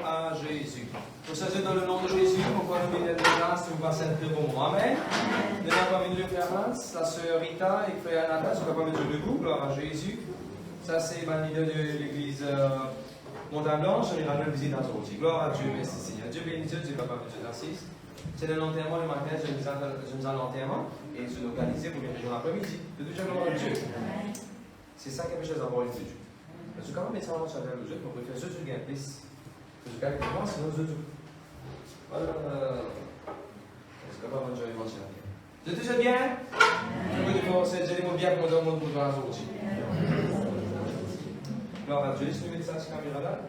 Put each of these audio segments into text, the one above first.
à Jésus. Pour ça, dans le nom de Jésus, on va nous bénir de grâce, on va s'être bon. Amen. Nous avons mis le frère Hans, la sœur Rita et le frère Nathan, on va pas mettre debout, gloire à Jésus. Ça, c'est ma leader de l'église Montagne Blanche, on ira le visiter dans aujourd'hui. Gloire à Dieu, merci Seigneur. Dieu bénit Dieu, Dieu papa, Dieu l'assiste. C'est de l'enterrement le matin, je nous ai l'enterrement et se localiser pour bien région l'après-midi. De tout gloire à Dieu. C'est ça quelque chose à voir avec Dieu. Parce que quand on met ça en marche avec le jeu, on peut faire ce gain plus. Je gagne pour moi, sinon je tout. Voilà. Est-ce que pas manger éventuellement? De tout bien? Je veux dire, c'est les mots bien pour le monde pour voir aujourd'hui. Gloire à Dieu. Laisse-nous mettre ça sur la caméra là.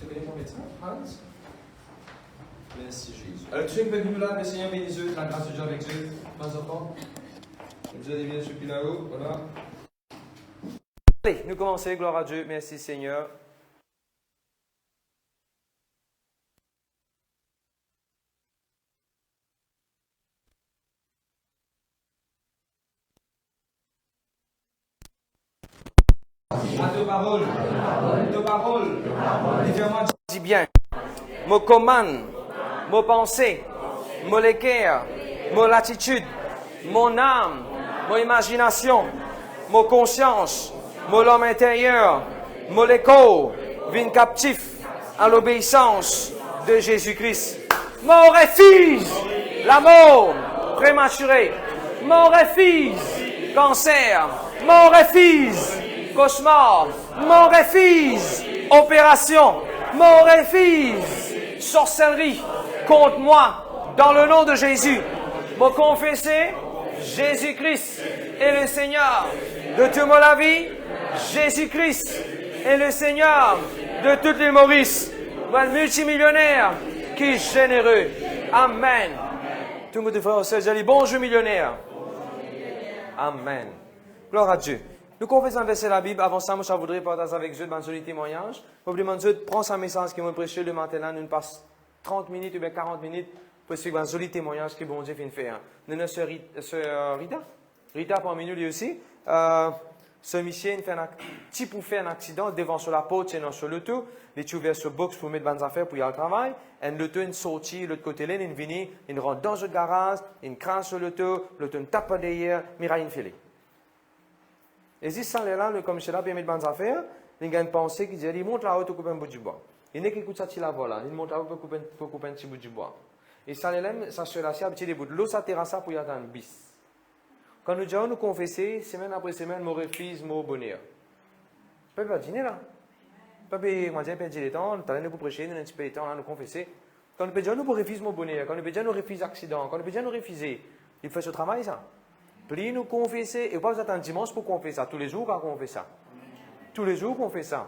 Tu connais ton médecin, Hans? Merci Jésus. Alors, tu es venu là, le Seigneur bénisse eux, la grâce de Dieu avec eux, mes enfants. Dieu est bien celui là-haut, voilà. Allez, nous commençons, gloire à Dieu, merci Seigneur. À deux paroles. Deux paroles. Dis bien. Mon commande, mon pensée, mon équerre, mon attitude, mon âme, mon imagination, mon conscience, mon homme intérieur, mon écho, vient captif à l'obéissance de Jésus-Christ. Mon refuse l'amour prématuré. Mon refuse cancer. Mon refuse cauchemar. Mon refuse opération. Mon refuse sorcellerie contre moi dans le nom de Jésus. Me confesser Jésus-Christ est le Seigneur de toute la vie. Jésus-Christ est le Seigneur de toutes les Maurice. Le multimillionnaire qui est généreux. Amen. Tout le monde frère, je dis bonjour millionnaire. Amen. Gloire à Dieu. Nous confessons un verset de la Bible. Avant ça, moi, je voudrais partager avec Dieu dans joli témoignage. Je vous demande de prendre sa message qui m'a prêché le matin là. Nous passons 30 minutes ou bien 40 minutes pour suivre un joli témoignage que bon Dieu vient de faire. Nous avons sœur Rita. Rita parmi nous lui aussi. Ce monsieur fait un petit pour faire un accident devant sur la porte, c'est sur l'auto. Il est ouvert sur box pour mettre des affaires pour y aller au travail. Et l'auto est sorti de l'autre côté là, il vient, il rentre dans le garage, il crache sur l'auto tape par derrière, il a une filée. Et si ça là, comme je suis là, pour mettre des affaires, il a une pensée qui dit, il monte là-haut pour couper un bout du bois. Il n'est qu'écoute ça, la voix là, il monte là-haut pour couper un petit bout du bois. Et ça là, ça se là, un petit bout de l'eau, ça terrasse pour y aller un bis. Quand nous disons nous confesser, semaine après semaine, mon refuse, mon bonheur. Pas pas dîner là. Pas payer, moi j'ai perdu le temps, nous allons pour prêcher, nous un petit peu de temps là, nous confesser. Quand nous disons nous refuse mon bonheur, quand nous disons nous refuse accident, quand nous disons nous refuser, il fait ce travail ça. Puis nous confesser, et pas vous attendre dimanche pour qu'on fait ça. Tous les jours qu'on fait ça. Tous les jours qu'on fait ça.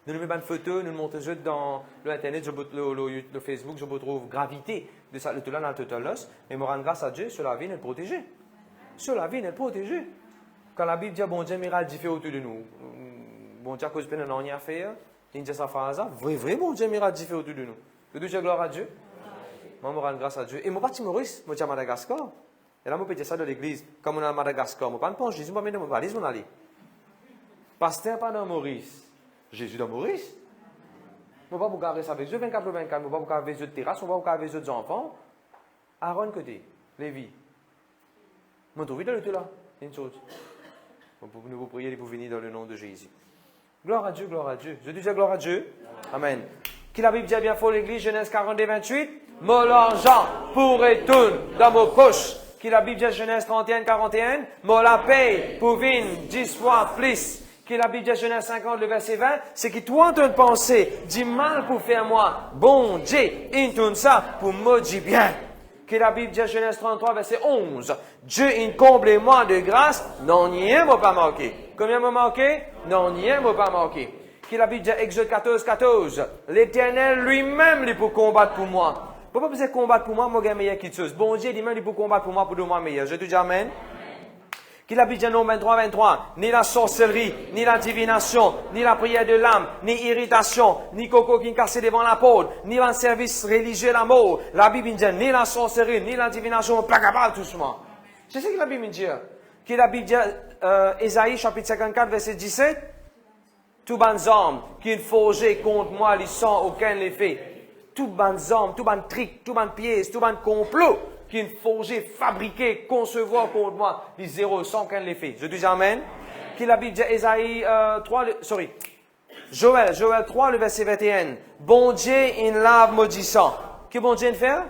Nous nous mettons une photo, nous montrons dans l'internet, le Facebook, je retrouve gravité de ça, le tout là dans le total loss, mais me rendre grâce à Dieu sur la vie, nous protéger. Sur la vie, nous protéger. Quand la Bible dit bon Dieu miracle dit fait autour de nous, bon Dieu à cause de nous rien à faire, il dit ça phrase vrai bon Dieu miracle dit fait autour de nous. Que Dieu gloire à Dieu. Moi me rendre grâce à Dieu. Et mon parti Maurice, moi à Madagascar. Et là, je peux dire ça dans l'église, comme on est à Madagascar. Je ne pense pas Jésus, je vais mettre mon valise, je vais aller. Pasteur pas dans Maurice. Jésus dans Maurice. Je ne vais pas vous garder ça avec eux 24 ou 24. Je ne vais pas vous garder avec eux de terrasse, je ne vais pas vous garder avec eux des enfants. Aaron côté, Lévi. Je me trouve dans le tout là. Une chose. Nous vous prier pour venir dans le nom de Jésus. Gloire à Dieu, gloire à Dieu. Je dis gloire à Dieu. Amen. Qui la Bible dit bien fort l'église, Genèse 42, 28. Mon l'argent pour retourner dans vos poches. Qui la Bible dit Genèse 31, 41. Mon la paye pour venir 10 fois plus. Qui la Bible dit Genèse 50, le verset 20. C'est que toi en train de penser, dis mal pour faire moi. Bon Dieu, il tourne ça pour me dire bien. Qui la Bible dit Genèse 33, verset 11. Dieu, il comble moi de grâce. Non, rien m'a pas manqué. Combien m'a manqué? Non, rien m'a pas manqué. Qui la Bible dit Exode 14, 14. L'Éternel lui-même, il peut combattre pour moi. Pourquoi vous êtes combattre pour moi, moi, je meilleur qu'il chose. Bon Dieu, lui-même, il peut combattre pour moi, pour moi meilleur. Je te dis Amen. Qui la Bible dit non 23, 23. Ni la sorcellerie, ni la divination, ni la prière de l'âme, ni irritation, ni coco qui casse devant la porte, ni le service religieux la mort. La Bible dit ni la sorcellerie, ni la divination, pas capable tout ça. C'est ce que la Bible dit. Qui la Bible dit, Ésaïe, chapitre 54, verset 17. Tout bonnes armes qui ont forgé contre moi, ils sans aucun effet. Tout bonnes armes, tout bonnes tricks, tout bonnes pièces, tout bonnes complots qui ont forgé, fabriqué, concevoir contre moi, les zéro sans aucun effet. Je dis Amen. Qui la Bible dit, Ésaïe 3, Joël 3, le verset 21. Bon Dieu, il lave maudissant. Que bon Dieu fait?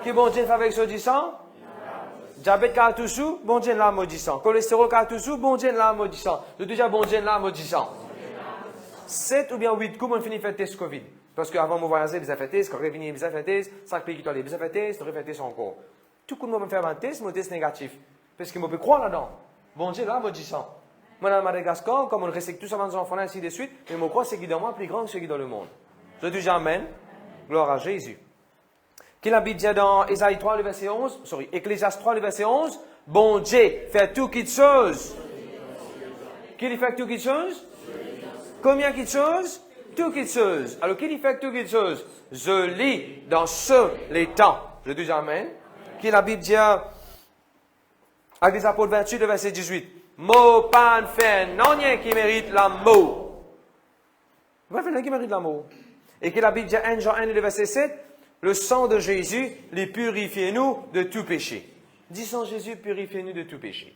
Que bon Dieu fait avec ce maudissant? Diabète cartouchou, bon Dieu lave maudissant. Cholestérol cartouchou, bon Dieu lave maudissant. Je dis déjà bon Dieu lave maudissant. 7 ou bien 8 coups, on finit faire test Covid. Parce qu'avant de voyager, ils ont fait test, quand on revient, ils ont fait test, 5 pays qui sont allés, ils ont fait test, on fait test encore. Tout le monde me fait un test, mon test négatif. Parce que je peux croire là-dedans. Bon Dieu lave maudissant. Moi, dans Madagascar, comme on respecte tous nos enfants, ainsi de suite, mais mon croix, c'est qui dans moi, plus grand que ce qui dans le monde. Je dis Amen. Gloire à Jésus. Qui la Bible dit dans Ésaïe 3, le verset 11, Ecclésiaste 3, le verset 11, bon Dieu fait tout qui chose. Qui fait tout qui chose? Combien qui chose? Tout qui chose. Alors, qui fait tout qui chose? Je lis dans les temps. Je dis Amen. Qui la Bible dit avec les apôtres 28, le verset 18. Mot pas fait non rien qui mérite l'amour. Pas fait rien qui mérite l'amour. Et que la Bible dit 1 Jean 1, le verset 7, le sang de Jésus les purifie-nous de tout péché. Dis sang Jésus, purifiez-nous de tout péché.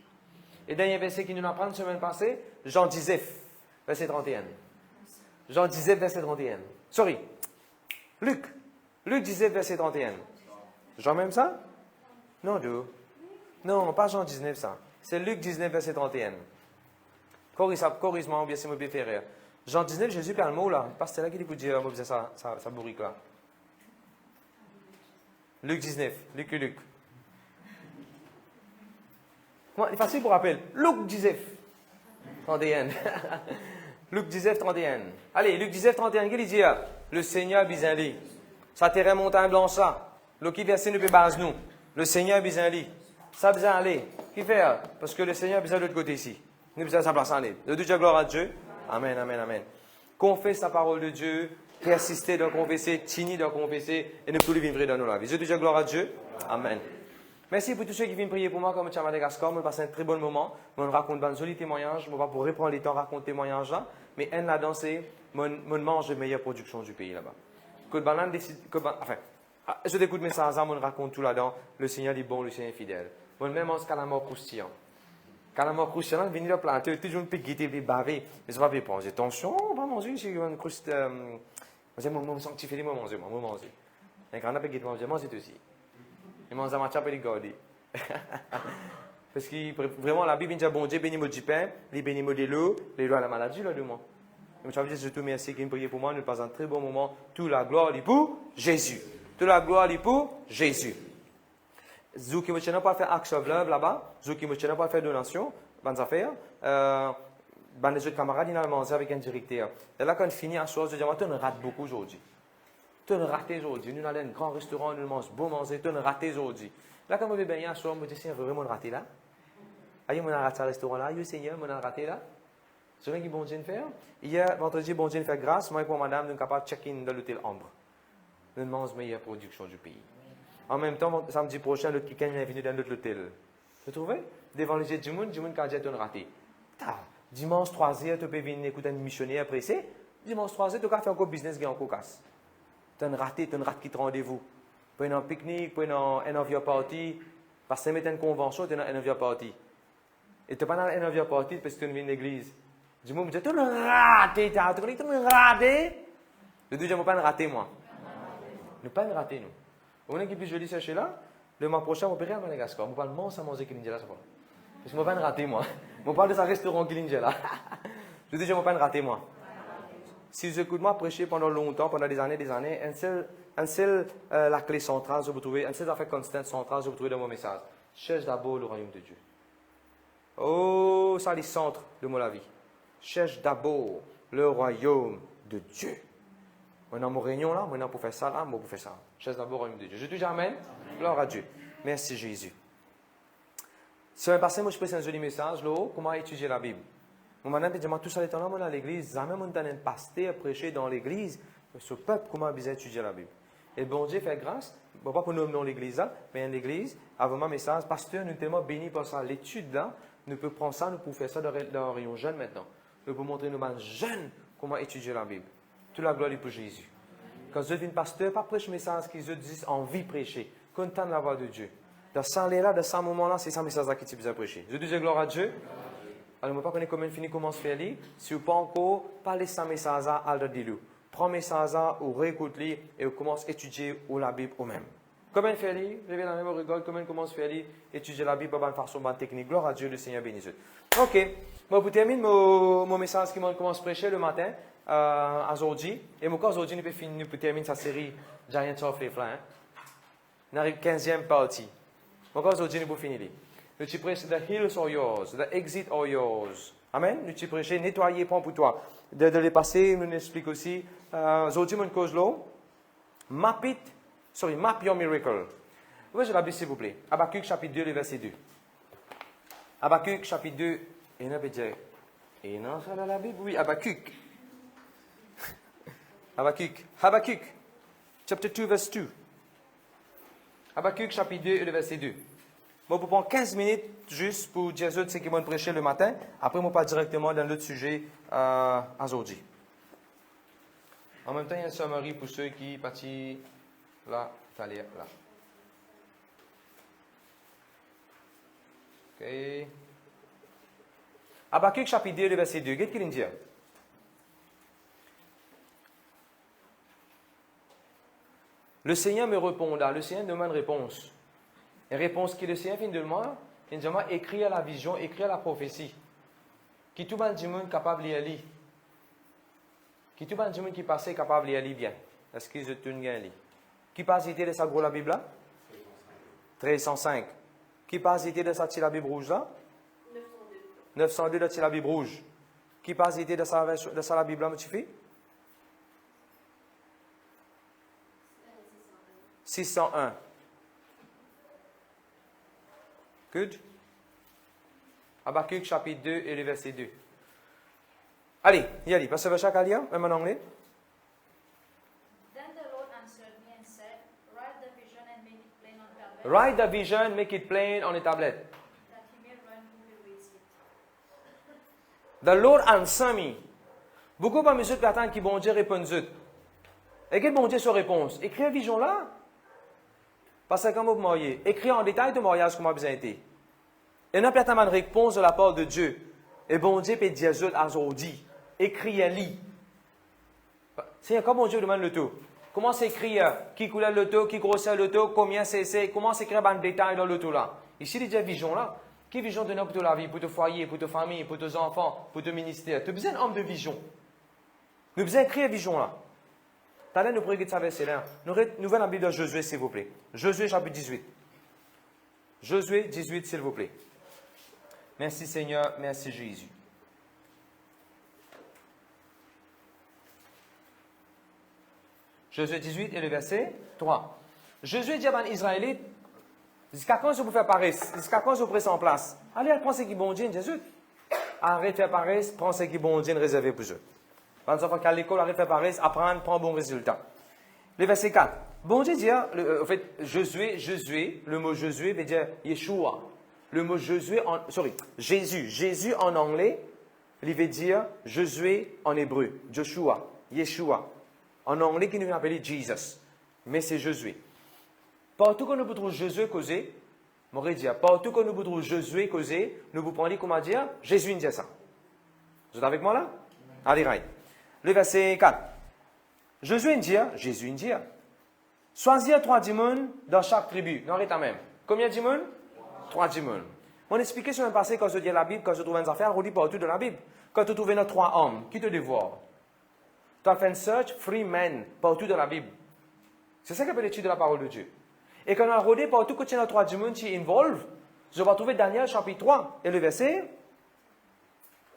Et dernier verset qui nous apprend la semaine passée, Jean 19, verset 31. Jean 19, verset 31. Luc 19, verset 31. Jean même ça? Non, Dieu. Non, pas Jean 19, ça. C'est Luc 19, verset 31. Corrige-moi, ou bien c'est mon préféré. Jean 19, Jésus parle le mot là. Parce que c'est là qu'il peut dire, moi, ça bourrique là. Luc 19, Luc. Comment, il est facile pour rappeler. Luc 19, 31. Luc 19, 31. Allez, Luc 19, 31, qu'est-ce qu'il dit? Le Seigneur bisenli. Ça terrain montagne blanche ça. Le qui verset ne peut pas nous. Le Seigneur bisenli. Ça a besoin d'aller. Qui fait? Parce que le Seigneur a besoin de l'autre côté ici. Nous avons besoin de sa place en l'aide. De Dieu, gloire à Dieu. Amen, amen, amen. Confesse la parole de Dieu. Persister dans confesser. Tini dans confesser. Et ne plus vivre dans nos vies. De Dieu, gloire à Dieu. Amen. Merci pour tous ceux qui viennent prier pour moi comme à Madagascar. Je passe un très bon moment. Je raconte un joli témoignage. Je ne vais pas pour reprendre les temps raconter témoignage là. Mais elle l'a dansé. Je mange la meilleure production du pays là-bas. Je t'écoute mes ça, je raconte tout là-dedans. Le Seigneur est bon, le Seigneur est fidèle. Moi-même, je mange calamar croustillant. Calamar croustillant, je viens de planter, toujours une petite guitare, baver. Mais je ne vais pas penser. Attention, on va manger, c'est une croustillant. Je vais sanctifier, moi manger. Un grand peu de manger, manger aussi. Et manger à ma chape et les garder. Parce que vraiment, la Bible dit bon Dieu, bénis-moi du pain, les bénis-moi de l'eau, les lois à la maladie, là, de moi. Et je veux dire, je te remercie qui me priez pour moi, nous passons un très bon moment. Toute la gloire est pour Jésus. Toute la gloire est pour Jésus. Ceux qui ne veulent pas faire action of love là-bas, ceux qui ne veulent pas faire donation, bonnes affaires, les autres camarades, ils ont mangé avec un directeur. Et là, quand on finit à soir, je dis, tu nous rates beaucoup aujourd'hui. Tu nous rates aujourd'hui. Nous allons dans un grand restaurant, nous mangeons bon manger, tu nous rates aujourd'hui. Là, quand je vais bien à soir, je me dis, Seigneur, vraiment raté là. Aïe, on a raté ce restaurant-là. Aïe, Seigneur, on a raté là. C'est ce que bon Dieu fait. Hier, vendredi, bon Dieu fait grâce. Moi et pour madame, nous sommes capables de check-in dans l'hôtel Ambre. Nous mangeons meilleure production du pays. En même temps, samedi prochain, l'autre week-end est venu dans notre hôtel. Vous trouvez? Devant les yeux du monde qui a dit qu'on raté. Dimanche 3h, tu peux venir écouter un missionnaire pressé. Dimanche 3h, tu peux faire encore business qui est en cocasse. Tu as raté, tu as raté qui te rendez-vous. Tu as un pique-nique, tu as un envie party. Parce que tu as une convention, tu as un envie party. Et tu n'as pas un envie party parce que tu viens de l'église. Du moment où tu as raté, tu as raté. Le deuxième, je ne pas rater, moi. Ne pas rater, nous. On est qui plus joli chercher là. Le mois prochain, on peut rien à Madagascar. On parle de manger à manger qui là. Parce que je ne vais pas rater, moi. On parle de ce restaurant qui là. Je dis, je ne vais pas rater, moi. Si vous écoutez moi prêcher pendant longtemps, pendant des années, un seul la clé centrale, je vous trouver, un seul affaire constante centrale, je vous trouver dans mon message. Cherche d'abord le royaume de Dieu. Oh, ça, les centres de mon vie. Cherche d'abord le royaume de Dieu. Maintenant, mon réunion là, maintenant pour faire ça là, moi pour faire ça. Cherche d'abord le royaume de Dieu. Je dis Amen. Gloire à Dieu. Merci Jésus. Semaine passée, moi je prêchais un joli message là, comment étudier la Bible. Mon madame dit, tout ça les temps là, à l'église, jamais on donne un pasteur prêcher dans l'église, ce peuple, comment bien étudier la Bible. Et bon Dieu fait grâce, pas pour nous dans l'église là, mais en l'église, avant mon message, pasteur, nous sommes tellement bénis par ça. L'étude là, nous pouvons prendre ça, nous pouvons faire ça dans un rayon jeune maintenant. nous pour montrer nos jeunes comment étudier la Bible. Toute la gloire est pour Jésus. Quand je viens pasteur, pas prêcher message qui je dis envie de prêcher, content de la voix de Dieu. Dans ce là, dans ce moment-là, c'est ça message qui tu besoin prêcher. Je dis gloire à Dieu. Alors, je ne sais pas comment comment fini comment se faire lire. Si vous pas encore parler ce message à le prends message ou réécoute-le et vous commencez à étudier la Bible au même. Comment faire lire? Je vais dans le même rigole. Comment commence à faire lire? Étudier la Bible de façon technique. Gloire à Dieu, le Seigneur bénisse. Ok. Moi, pour terminer mon message qui commence à prêcher le matin, aujourd'hui. Et mon corps aujourd'hui, nous pouvons terminer sa série Giant of les Flancs. Nous arrivons à la 15e partie. Mon corps aujourd'hui, nous pouvons finir. Nous te prêchons, the hills are yours, the exit are yours. Amen. Nous te prêchons, nettoyer, prends pour toi. De les passer, nous explique aussi. Aujourd'hui, mon cause là, map your miracle. Ouvrez la Bible, s'il vous plaît. Habakkuk, chapitre 2, le verset 2. Habakkuk, chapitre 2. Et on peut dire, et non, ça dans la Bible, oui, Habakkuk. Habakkuk, chapter 2, verse 2. Habakkuk, chapitre 2, et le verset 2. Moi, je prends 15 minutes juste pour dire ce qui m'a prêché le matin. Après, je passe directement dans l'autre sujet aujourd'hui. En même temps, il y a un summary pour ceux qui partent là, là. OK. Habakkuk, chapitre 2, le verset 2. Qu'est-ce qu'il dit? Le Seigneur me répondra. Le Seigneur demande réponse. Et réponse que le Seigneur vient de moi, il dit moi écrire la vision, écrire la prophétie. Qui tout le monde capable de lire. Qui tout le monde qui passe capable de lire bien. Est-ce que je tourne bien lire? Qui passe de sa gros la Bible là? 1305. Qui passe de sa la Bible rouge là? 902 de la Bible rouge. Qui passe de sa la Bible là, tu fais? 601. Good. Habakkuk chapitre 2 et le verset 2. Allez, y allez. Passez chaque allié, même en anglais. Then the Lord answered me and said, Write the vision and make it plain on tablet, Write the vision, make it plain on a tablet. that he may run who reads it. The Lord answered me. Beaucoup de mesures attendent qui bon Dieu répondent. Et quel bon Dieu sa réponse? Écrire la vision là. Parce que quand vous mariez, écrire en détail de mariage comment vous avez été. Et n'a pas de réponse de la part de Dieu. Et bon Dieu peut dire aujourd'hui, écrire-li. C'est quand bon Dieu demande le tout. Comment s'écrire? Qui coulait le tout? Qui grossait le tout? Combien c'est? Comment s'écrire en détail dans le tout là? Ici, il y a une vision là. Quelle vision de pour toute la vie, pour ton foyer, pour ta famille, pour tes enfants, pour ton ministère? Tu as besoin d'un homme de vision. Nous avons besoin d'écrire la vision là. T'allez nous prier de ça verset là. Nous venons la Bible de Josué, s'il vous plaît. Josué, chapitre 18. Josué 18, s'il vous plaît. Merci Seigneur, merci Jésus. Josué 18 et le verset 3. Josué dit à l'Israélite, jusqu'à quand je vous fais paresse? Jusqu'à quand je vous presse en place? Allez, prends ce qui est bon Dieu, Jésus. Arrête de faire paresse, prends ce qui est bon Dieu réservé pour eux. Quand on fait à l'école, arrête de faire paresse, apprendre, prends bon résultat. Le verset 4. Bon Dieu dit, en fait, Josué, le mot Josué veut dire Yeshua. Le mot Jésus en anglais, il veut dire Josué en hébreu, Joshua, Yeshua. En anglais, qui nous appelle Jesus. Mais c'est Josué. Partout que nous pouvons Josué causer, m'aurait dit, partout que nous pouvons Josué causer, nous vous prenons comment dire, Jésus dit ça. Vous êtes avec moi là? Allez, right. Le verset 4. Josué dit, Jésus dit, choisir 3 démons dans chaque tribu. Non, arrête même. Combien de démons? 3 démons. On expliquait sur un passé quand je dis la Bible, quand je trouve une affaire, on dit partout dans la Bible. Quand tu trouves 3 hommes, qui te dévorent? Tu as fait une search, 3 men, partout dans la Bible. C'est ça qu'appelle l'étude de la parole de Dieu. Et quand on a regardé partout que tu as 3 démons qui involvent, je vais trouver Daniel chapitre 3 et le verset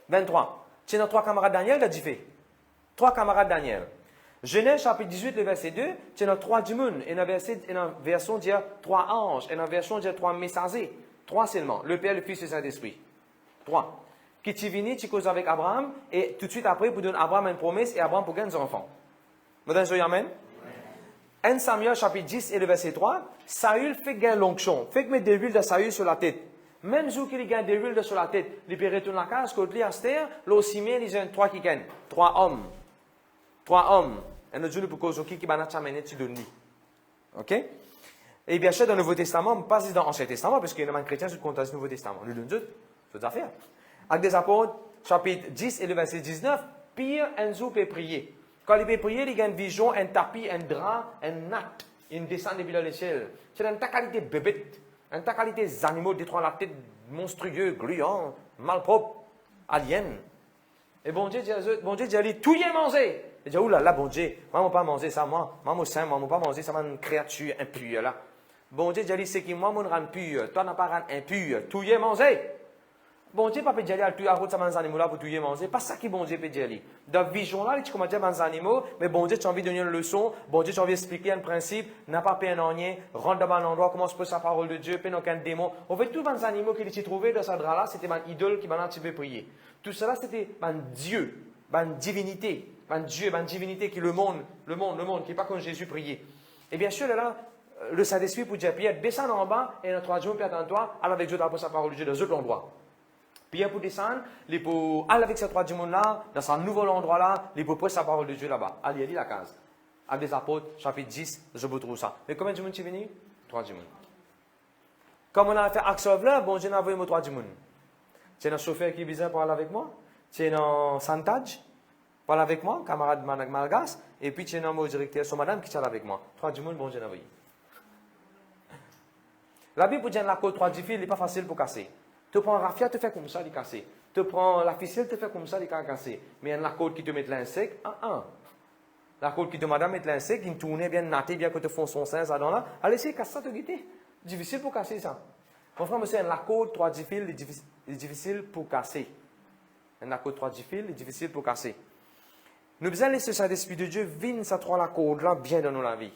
23. Tu as 3 camarades Daniel, t'as dit fait. 3 camarades Daniel. Genèse chapitre 18, le verset 2, tu as 3 démons. Et dans la version dit 3 anges. Et dans la version dit 3 messagers. 3 seulement. Le Père, le Fils et le Saint-Esprit. 3. Qui tu venu, tu causes avec Abraham. Et tout de suite après, pour donner à Abraham une promesse. Et Abraham pour gagner des enfants. Vous dites amen? 1 Samuel chapitre 10 et le verset 3. Saül fait gagner l'onction. Fait que mettre de l'huile de Saül sur la tête. Même ceux qui gagnent des huiles sur la tête, ils peuvent retourner la case, quand ils astèrent, l'ossimien, ils ont 3 qui gagnent. 3 hommes. 3 hommes. Et nous disons pour cause qui va nous amener dessus de nuit. OK? Et bien sûr, dans le Nouveau Testament, pas dans l'Ancien Testament, parce qu'il y a un chrétien qui compte dans le Nouveau Testament. Nous disons toutes affaires. Actes des Apôtres, chapitre 10 et le verset 19, pire, Enzo peut prier. Quand il peut prier, il y a une vision, un tapis, un drap, un natte, une descente depuis le ciel. C'est une qualité bébête, une qualité animaux détruisant la tête monstrueux, gluant, malpropre, alien. Et bon Dieu dit, tout y est mangé. Il dit, oulala, bon Dieu, moi, je ne pas manger ça, moi, je ne vais pas manger ça, c'est une créature impure là. Bon Dieu dit, c'est qui moi, je rends pur, toi, tu n'as pas rend impur, tout y est mangé. Bon Dieu, pas peut dire, tu as route à animaux là pour tout y manger. Pas ça qui bon Dieu peut dire. Dans la vision là, tu commences à dire les animaux, mais bon Dieu, tu as envie de donner une leçon, bon Dieu, tu as envie d'expliquer un principe, n'a pas payé un rien, rentre dans un endroit, commence par sa parole de Dieu, puis aucun démon. En fait, tous les animaux qu'il a trouvés dans ce drap là, c'était un idole qui m'a un petit peu prié. Tout cela, c'était un Dieu, une divinité, un Dieu, une divinité qui le monde, qui n'est pas comme Jésus prié. Et bien sûr, là, le Saint-Esprit pour dire, Pierre, descends en bas, et dans 3 jours, puis attends-toi, allez avec Dieu d'après sa parole de Dieu dans un autre endroit. Pierre pour descendre, il peut aller avec ces 3 démons là, dans un nouvel endroit là, il peut prendre sa parole de Dieu là-bas. Allez, il y a la case. Actes des Apôtres, chapitre 10, je vous trouve ça. Mais combien de démons sont venus? 3 démons. Comme on a fait Acts là, bon Dieu n'a envoyé 3 démons. C'est un chauffeur qui est bizarre pour aller avec moi. C'est un santage pour aller avec moi, camarade malgache. Et puis c'est un mot directeur, son madame qui est avec moi. 3 démons, bon Dieu n'a envoyé. La Bible dit que la côte 3 fils, il n'est pas facile pour casser. Tu prends un raffia, tu fais comme ça, il est cassé. Tu prends la ficelle, tu fais comme ça, il est cassé. Mais il y a la côte qui te met l'insecte, La côte qui te madame met l'insecte, qui tourne bien, natté, bien que tu fais son sein, ça dans là. Allez, c'est casser ça, te guetter. Difficile pour casser ça. Mon frère, monsieur, la côte 3 fils, il est difficile pour casser. La côte 3 fils, il est difficile pour casser. Nous devons laisser ça l'Esprit de Dieu, venir ça 3 la côte là, bien dans nos vie.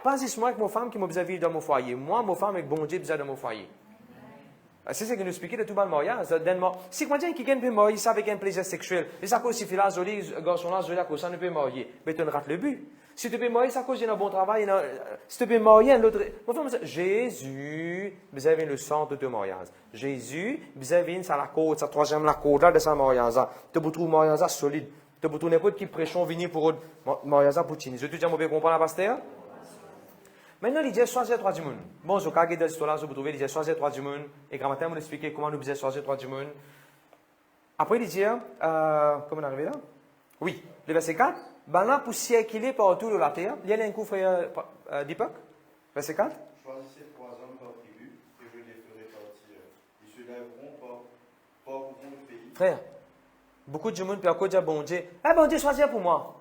Pas juste moi avec ma femme qui m'a besoin de vivre dans mon foyer. Moi, ma femme avec bon Dieu, besoin dans mon foyer. C'est ce que nous expliquons de tout le mariage. Si quelqu'un qui peut marier ça avec un plaisir sexuel, et ça cause si fait la jolie, garçon là, jolie, ça ne peut marier, mais tu rates le but. Si tu peux marier, ça cause d'un bon travail, si tu peux marier un autre. Jésus, vous avez le centre de ton mariage. Jésus, vous avez ça la côte, ça 3e la côte là de sa mariage. Tu peux trouver mariage solide. Tu peux trouver n'importe qui prêchons venir pour mariage pour Tini. Je te dis, on peut comprendre la pasteur? Maintenant, il dit choisir 3 démons. Bon, je vais dans l'histoire là, je vais trouver, il dit choisir 3 démons. Et Grammaire m'a expliqué comment nous faisons choisir 3 démons. Après, il dit, comment on est arrivé là? Oui, le verset 4. Ben là, pour circuler partout de la terre, il y a un coup, frère Deepak. Verset 4. Choisissez 3 hommes par tribu, et je les ferai partir. Ils se lèveront par mon pays. Frère, beaucoup de monde peuvent dire bon Dieu. Bon Dieu, choisis pour moi.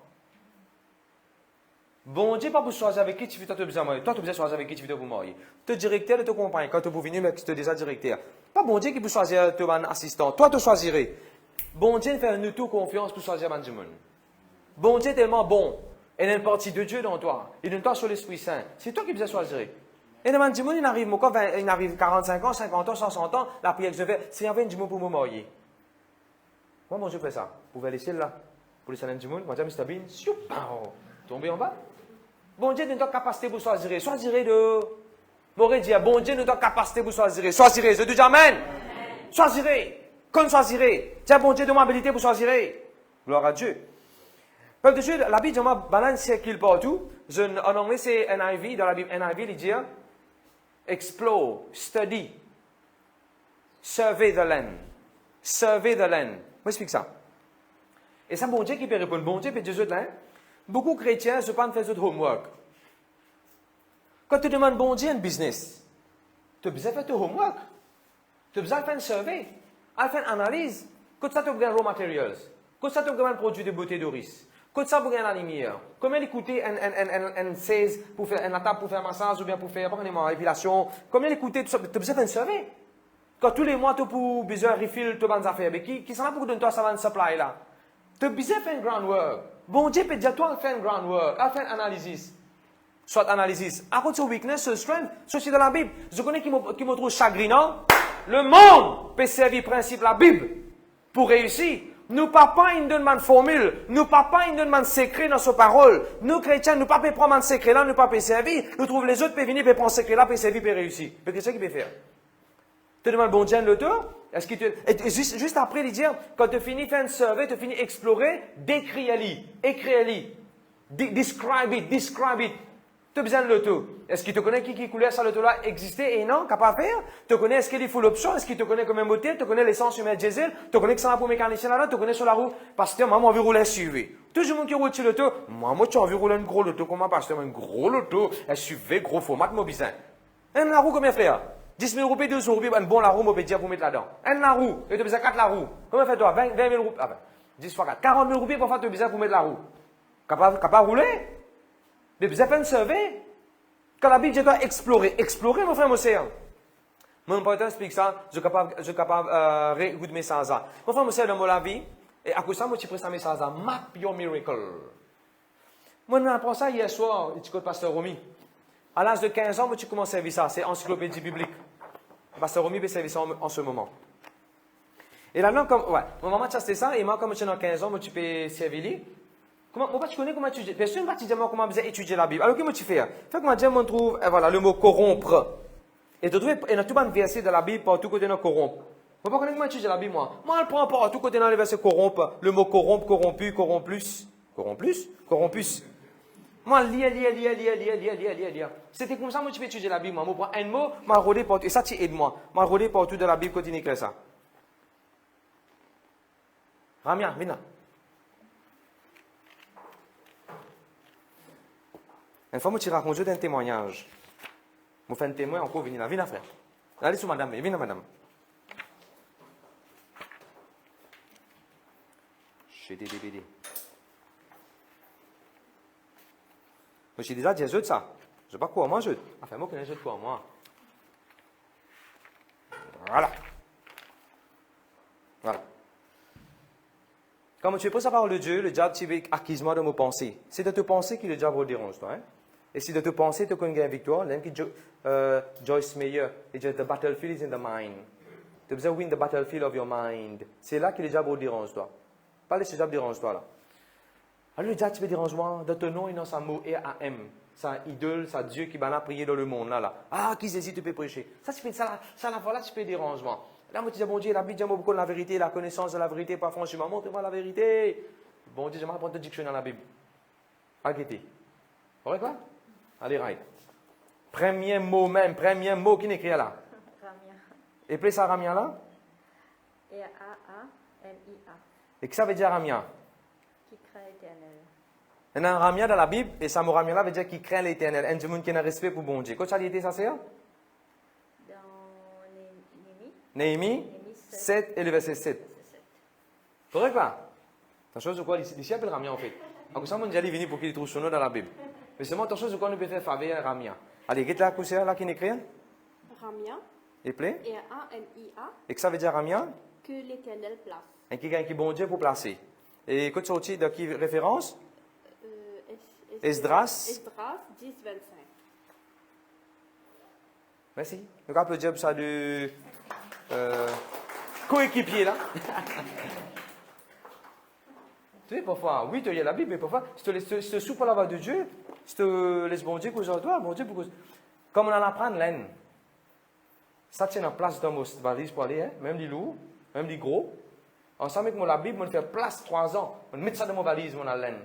Bon Dieu, pas pour choisir avec qui tu veux besoin de marier. Toi, tu as besoin de choisir avec qui tu veux pour marier. Tu es directeur de ton compagnie. Quand tu es venu, mais tu es déjà directeur. Pas bon Dieu qui peut choisir ton assistant. Toi, tu choisirais. Bon Dieu fait une auto-confiance pour choisir un monde. Bon Dieu est tellement bon. Il y a une partie de Dieu dans toi. Il donne toi sur l'Esprit Saint. C'est toi qui peux choisir. Et le monde, il arrive 45 ans, 50 ans, 60 ans. La prière que je fais, c'est un monde pour me marier. Moi, bon Dieu fait ça. Vous pouvez laisser là. Pour les salons du monde, moi, je Mr. Bean, tomber en bas. Bon Dieu nous donne capacité pour choisir. Choisirez de. M'aurait dit, bon Dieu nous donne capacité pour choisir. Choisirez. Je dis amen. Choisirez. Comme choisirez. Tiens, bon Dieu, donne-moi habilité pour choisir. Gloire à Dieu. Peuple de Dieu, la Bible dit, banane circule partout. En anglais, c'est NIV. Dans la Bible, NIV, il dit, explore, study, survey the land. Survey the land. Moi, j'explique ça. Et ça, bon Dieu qui peut répondre. Bon Dieu peut dire, là. Beaucoup de chrétiens se prennent faire du homework. Quand tu demandes bon Dieu un business, tu as besoin de faire ton homework. Tu as besoin de faire un survey, de faire une analyse. Quand ça, tu as besoin de raw materials. Quand ça, tu as besoin de produits de beauté d'oris. Quand ça, tu as besoin de la lumière. Combien il coûtait un 16 pour faire une table pour faire un massage ou bien pour faire une épilation? Combien il coûtait? Tu as besoin de faire un survey. Quand tous les mois, tu as besoin de refill tes bonnes affaires. Mais qui s'en a pour donner toi ça va une supply là? Tu as besoin de faire un groundwork. Bon Dieu peut dire, toi, fais un groundwork, fais une analyse. Soit analyse. À cause de weakness, ce strength, ceci dans la Bible. Je connais qui me trouve chagrinant. Le monde peut servir principe la Bible pour réussir. Nous papa une demande formule. Nous papa une demande secret dans sa parole. Nous chrétiens, nous papa prendre un secret là, nous papa servir. Nous trouvons les autres peuvent venir, peuvent prendre secret là, peuvent servir, peuvent réussir. Mais qu'est-ce qu'il peut faire? Tu demandes bon Dieu l'auto? Est-ce que tu... Et juste après, il dit, quand tu finis faire une survey, tu finis explorer, décris-le, écris-le, describe it. Tu as besoin de l'auto. Est-ce que tu connais qui couleur ça l'auto-là existait et non, capable de faire? Tu connais est-ce qu'il y a full option? Est-ce que tu connais comme un moteur? Tu connais l'essence sur le diesel? Tu connais que ça va pour mécanicien là-dedans? Tu connais sur la roue? Pasteur, moi, j'ai envie de rouler un SUV. Tout le monde qui roule sur l'auto, moi, tu as envie de rouler une grosse auto. Comment, pasteur? Une grosse auto, un SUV, gros format, moi, besoin. La roue, combien frère? 10 000 roupies, 12 000 roupies, bon, la roue, moi, je vais dire pour mettre là-dedans. La roue, et tu as besoin de 4 la roue. Comment fais-toi? 20 000 roupies, 10 fois 4, 40 000 roupies pour faire, tu as besoin pour mettre la roue. Capable de rouler? Tu as besoin de faire une survey? Quand la Bible dit doit explorer, mon frère, mon sœur. Mon père explique ça, je suis capable de réécouter mes messages. Mon frère, mon sœur, dans la vie, et à cause de ça, moi, je prends ça message, map your miracle. Moi, je apprends ça hier soir, et tu connais Pasteur Romy. À l'âge de 15 ans, moi, tu commences à servir ça, c'est encyclopédie biblique. Pasteur Romy peut servir ça en ce moment. Et là, comme, ouais, mon maman, c'était ça, et moi, comme je suis dans 15 ans, moi, tu peux servir. Moi, tu connais comment étudier. Personne ne va te dire comment étudier la Bible. Alors, qu'est-ce que tu fais? Fait que moi, je trouve, voilà, le mot corrompre. Et tu trouves, il y a tout un verset de la Bible partout côté de corrompre. Je ne sais pas comment étudier la Bible, moi. Moi, je prends partout côté dans les versets corrompre. Le mot corrompre, corrompu, corrompus. Corrompus? Corrompus. Moi, lire. C'était comme ça, moi, tu peux étudier la Bible. Moi, je prends un mot, je vais rôder partout. Et ça, tu aide moi. Je vais rôder partout de la Bible quand tu écris ça. Ramia, viens là. Une fois, je raconte un témoignage. Je fais un témoin encore, viens là, frère. Allez sur madame, viens là, madame. Je suis déjà dit, je ça. Je ne sais pas quoi, moi, je. Enfin, moi, je connais quoi, moi. Voilà. Quand tu poses la parole de Dieu, le diable, tu veux acquise-moi de mes pensées. C'est de te penser que le diable vous dérange, toi. Hein? Et si de te penser, tu connais une victoire, même que Joyce Meyer, il dit, the battlefield is in the mind. Tu as besoin de win the battlefield of your mind. C'est là que le diable vous dérange, toi. Pas le diable dérange, toi, là. Alors, le diable, tu veux déranger moi, de ton nom et dans sa mot R-A-M. Sa idole, sa Dieu qui va prier dans le monde, là. Ah, qui sait tu peux prêcher. Ça, tu fais ça, la voilà, tu peux déranger moi. Là, moi, tu dis, bon Dieu, la Bible dit beaucoup de la vérité, la connaissance de la vérité, pas franchement, montre-moi la vérité. Bon Dieu, je vais prendre le dictionnaire dans la Bible. Arrêtez. Correct là? Allez, right. Premier mot qui n'est écrit là. Ramia. Et puis ça, Ramia là? R-A-A-M-I-A. Et que ça veut dire Ramia? Qui craint l'éternel. Il y a un Ramia dans la Bible, et ça, Ramia là veut dire qui craint l'éternel. Un monde qui a respect pour bon Dieu. Quand ça a été, ça c'est? Dans Néhémie 7 et le verset 7. Correct là? Attention de quoi, ici appelle Ramia en fait. Alors ça, on dit venir pour qu'il trouve son nom dans la Bible. Mais c'est moi, attention de quoi nous peut faire faveur à Ramia. Allez, regarde là, c'est là qui est écrit. Ramia. Et plaît? R-A-M-I-A. Et que ça veut dire Ramia? Que l'Éternel place. Et qui gagne qui bon Dieu pour placer. Et quand tu sortis de qui référence? Esdras. Esdras 10, 25. Merci. Donc, applaudir pour ça de coéquipier là. Tu sais, parfois, oui, tu as la Bible, mais parfois, si tu te souffles la voix de Dieu, si tu laisses bon Dieu causer toi, bon Dieu pour causer. Comme on en apprend l'aine, ça tient en place dans mon valise pour aller, hein? Même les lourds, même les gros. Ensemble avec la Bible, on fait place 3 ans. On met ça dans mon valise, mon laine.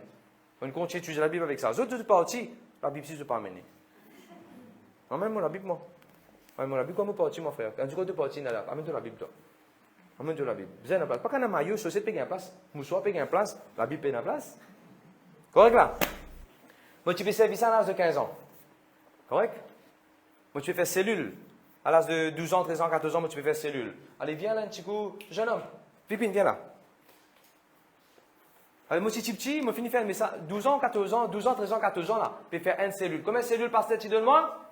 On continue d'étudier la Bible avec ça. Les autres parties, la Bible, si je ne peux pas amener. Non, même la Bible, moi. Moi, la Bible, comme partie, mon frère. Quand tu es parti, amène-toi la Bible, toi. Amène-toi la Bible. Vous avez la place. Pas qu'un maillot, chaussette, paye en place. Moussoir, paye en place. La Bible, paye en place. Correct, là? Moi, tu fais servir ça à l'âge de 15 ans. Correct? Moi, tu fais cellule. À l'âge de 12 ans, 13 ans, 14 ans, moi, tu peux faire cellule. Allez, viens là, un petit coup. Jeune homme. Pipine, viens là. Allez, moi, si petit, moi, finis de faire, mais ça, 12 ans, 14 ans, 12 ans, 13 ans, 14 ans, là, je peux faire une cellule. Combien de cellules par tête tu donnes-moi?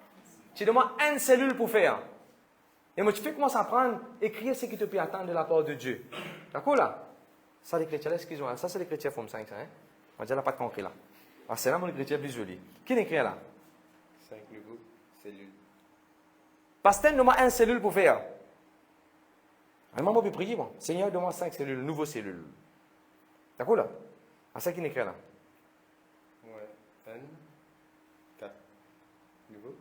Tu donnes-moi une cellule pour faire. Et moi, tu fais commencer à apprendre, écrire ce que tu peux attendre de la part de Dieu. D'accord, là? Ça, les chrétiens, là, excusez-moi, ça, c'est les chrétiens forme 5, ça, hein? On va dire, là, pas de concret, là. Ah, c'est là, mon chrétien plus joli. Qui l'écrit, là? 5 nouveaux cellules. Pasteur, donne-moi une cellule pour faire. Un moment, peut prier, bon. Seigneur, donne-moi 5 cellules, nouvelles cellules. D'accord, là? Ah, ça qui l'écrit, là? Ouais. 4 nouveaux.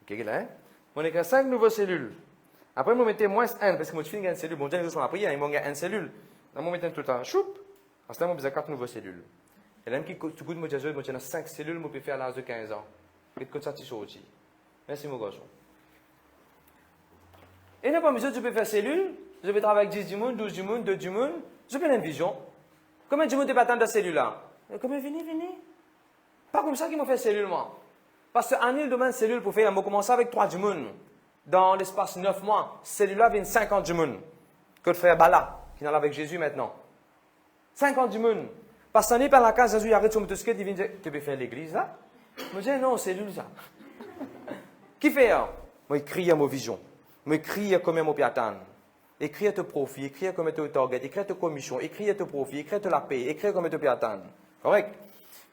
Ok, là, hein? On écrit 5 nouvelles cellules. Après, je mettais moins 1 parce que je suis une cellule. Bon, Dieu, nous sommes prière, il m'a une cellule. Là, je mettais tout le temps, choup. À ce moment, j'ai 4 nouvelles cellules. Et là, tout le monde me dit, j'ai 5 cellules, je peux faire à l'âge de 15 ans. Et comme ça, tu sortis. Merci, mon garçon. Et n'est pas besoin, je peux faire cellule. Je peux travailler avec 10 du monde, 12 du monde, 2 du monde. Je peux faire une vision. Combien de monde peut attendre de cellule là? Combien venez? Pas comme ça qu'ils m'ont fait cellule, moi. Parce qu'en le domaine de cellule, pour faire, on commence avec 3 du monde. Dans l'espace 9 mois, cellule-là vient 50 du monde. Que le frère Bala, qui est là avec Jésus maintenant. 50 du monde. Parce qu'on est par la case, Jésus arrête son motosquette, il vient dire, tu peux faire l'église là? Je dis, non, cellule ça. Qui fait? Moi, il crie à ma vision. Moi, il crie comme mon piatan. Écris à te profit, écris comme te target, écris à te commission, écris à te profit, écris à te la paix, écris comme te piatan. Correct?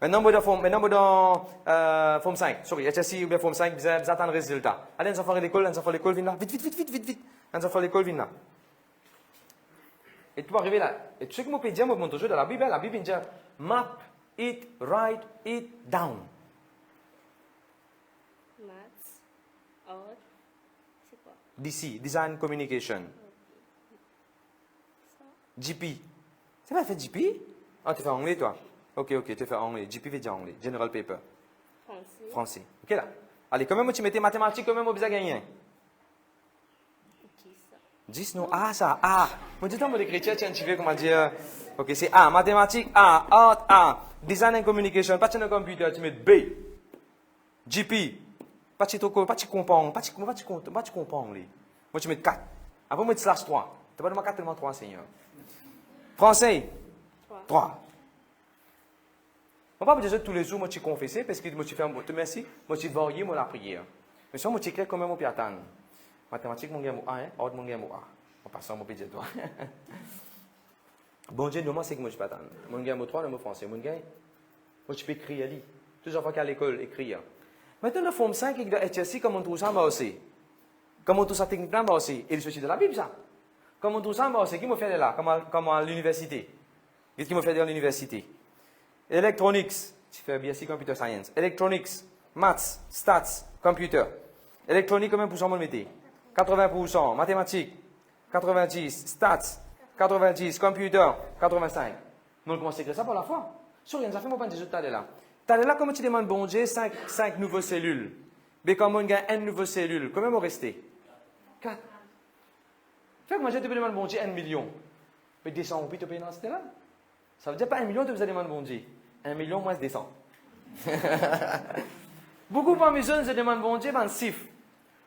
Maintenant, je dans forme 5. Sorry, HSI ou bien forme 5, vous attendez le résultat. Allez, nous allons faire l'école, viens là. Vite. Nous allons faire l'école, viens là. Et tu vas arriver là. Et tu sais que moi, je peux dire, moi, toujours dans la Bible dit, map it, write it down. Maths, art, c'est quoi? DC, Design Communication. GP. C'est pas fait GP? Ah, tu fais anglais, toi? Ok, tu fais anglais. GP veut dire anglais. General Paper. Français. Ok, là. Allez, quand même, tu mettais mathématiques, quand même, on a gagné. 10, non? Ah, ça, A. Moi, dis-toi, moi, les chrétiens, tu veux comment dire? Ok, c'est A. Mathématiques, A. Art, A. Design and Communication. Pas de computer, tu mets B. GP. Pas de comprendre. Pas de comprendre. Moi, tu mets 4. Après, moi, tu slash 3. Tu n'as pas de 4, tellement 3, Seigneur. Français. 3. Je ne vais pas vous dire tous les jours, moi, tu confesses, parce que moi, tu fais un mot. Merci. Moi, tu varier, moi, la prière. Mais si moi, tu écris comme un mot piatan. Mathématiques, mon gars, mot A, ordre, mon gars, mot A. On passe à mon petit toi. Bon Dieu, nous, c'est que moi, je piatan. Mon gars, mot 3, le mot français. Mon gars, moi, tu peux écrire, ali. Toujours fois qu'à l'école, écrire. Maintenant, la forme 5, avec le HSI, comment on trouve ça, moi aussi. Comment on trouve ça techniquement, moi aussi. Et le souci de la Bible, ça. Comment on trouve ça, moi aussi. Qui m'a fait là, comme à l'université. Qu'est-ce qui m'a fait dans l'université? Electronics, tu fais BSc Computer Science. Electronics, Maths, Stats, Computer. Électronique, combien de pourcents vous le mettez? 80%. Mathématiques, 90. Stats, 90. Computer, 85. Nous commençons à écrire ça pour la foi. Sur rien, ça fait mon point de jeu de là. Tu là, comment tu demandes, bon Dieu, 5 nouvelles cellules. Mais comment on gagne 1 nouvelle cellule? Combien vous restez? 4. Fait que moi, je te demande, bon Dieu, 1 million. Mais 200 puis tu payes dans ce là. Ça veut dire pas 1 million, tu vous demander, bon Dieu. 1 million moins 200. Beaucoup de personnes se demandent, bon Dieu, 26.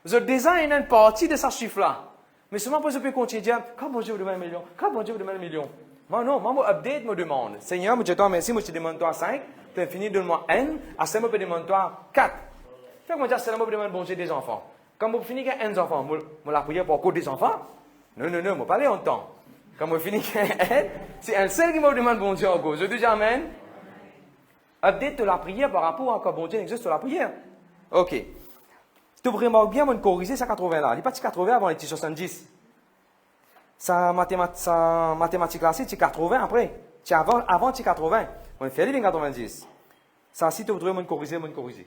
Je design une partie de ce chiffre-là. Mais seulement pour ce que continuer à dire, quand bon Dieu vous demande 1 million, quand bon Dieu vous demande 1 million. Moi, non, moi, je update me demande. Seigneur, je te dis merci, moi, je te demande toi 5, tu as fini, donne-moi 1, à ce moment, je te demande toi 4. Fait que moi, je te demande, bon Dieu, des enfants. Quand vous finissez avec 1 enfant, je la prière pour encore des enfants? Non, je ne pas aller en temps. Quand vous finissez avec 1, c'est un seul qui me demande, bon Dieu, encore. Je dis amen. Update de la prière par rapport à quand bon Dieu existe sur la prière. Ok. Tu vraiment bien me corriger ça 80 là. Il n'est pas 80 avant les 70. Sa mathématique là, c'est 80 après. Avant 80. On fait les 90. Ça, si tu voudrais me corriger.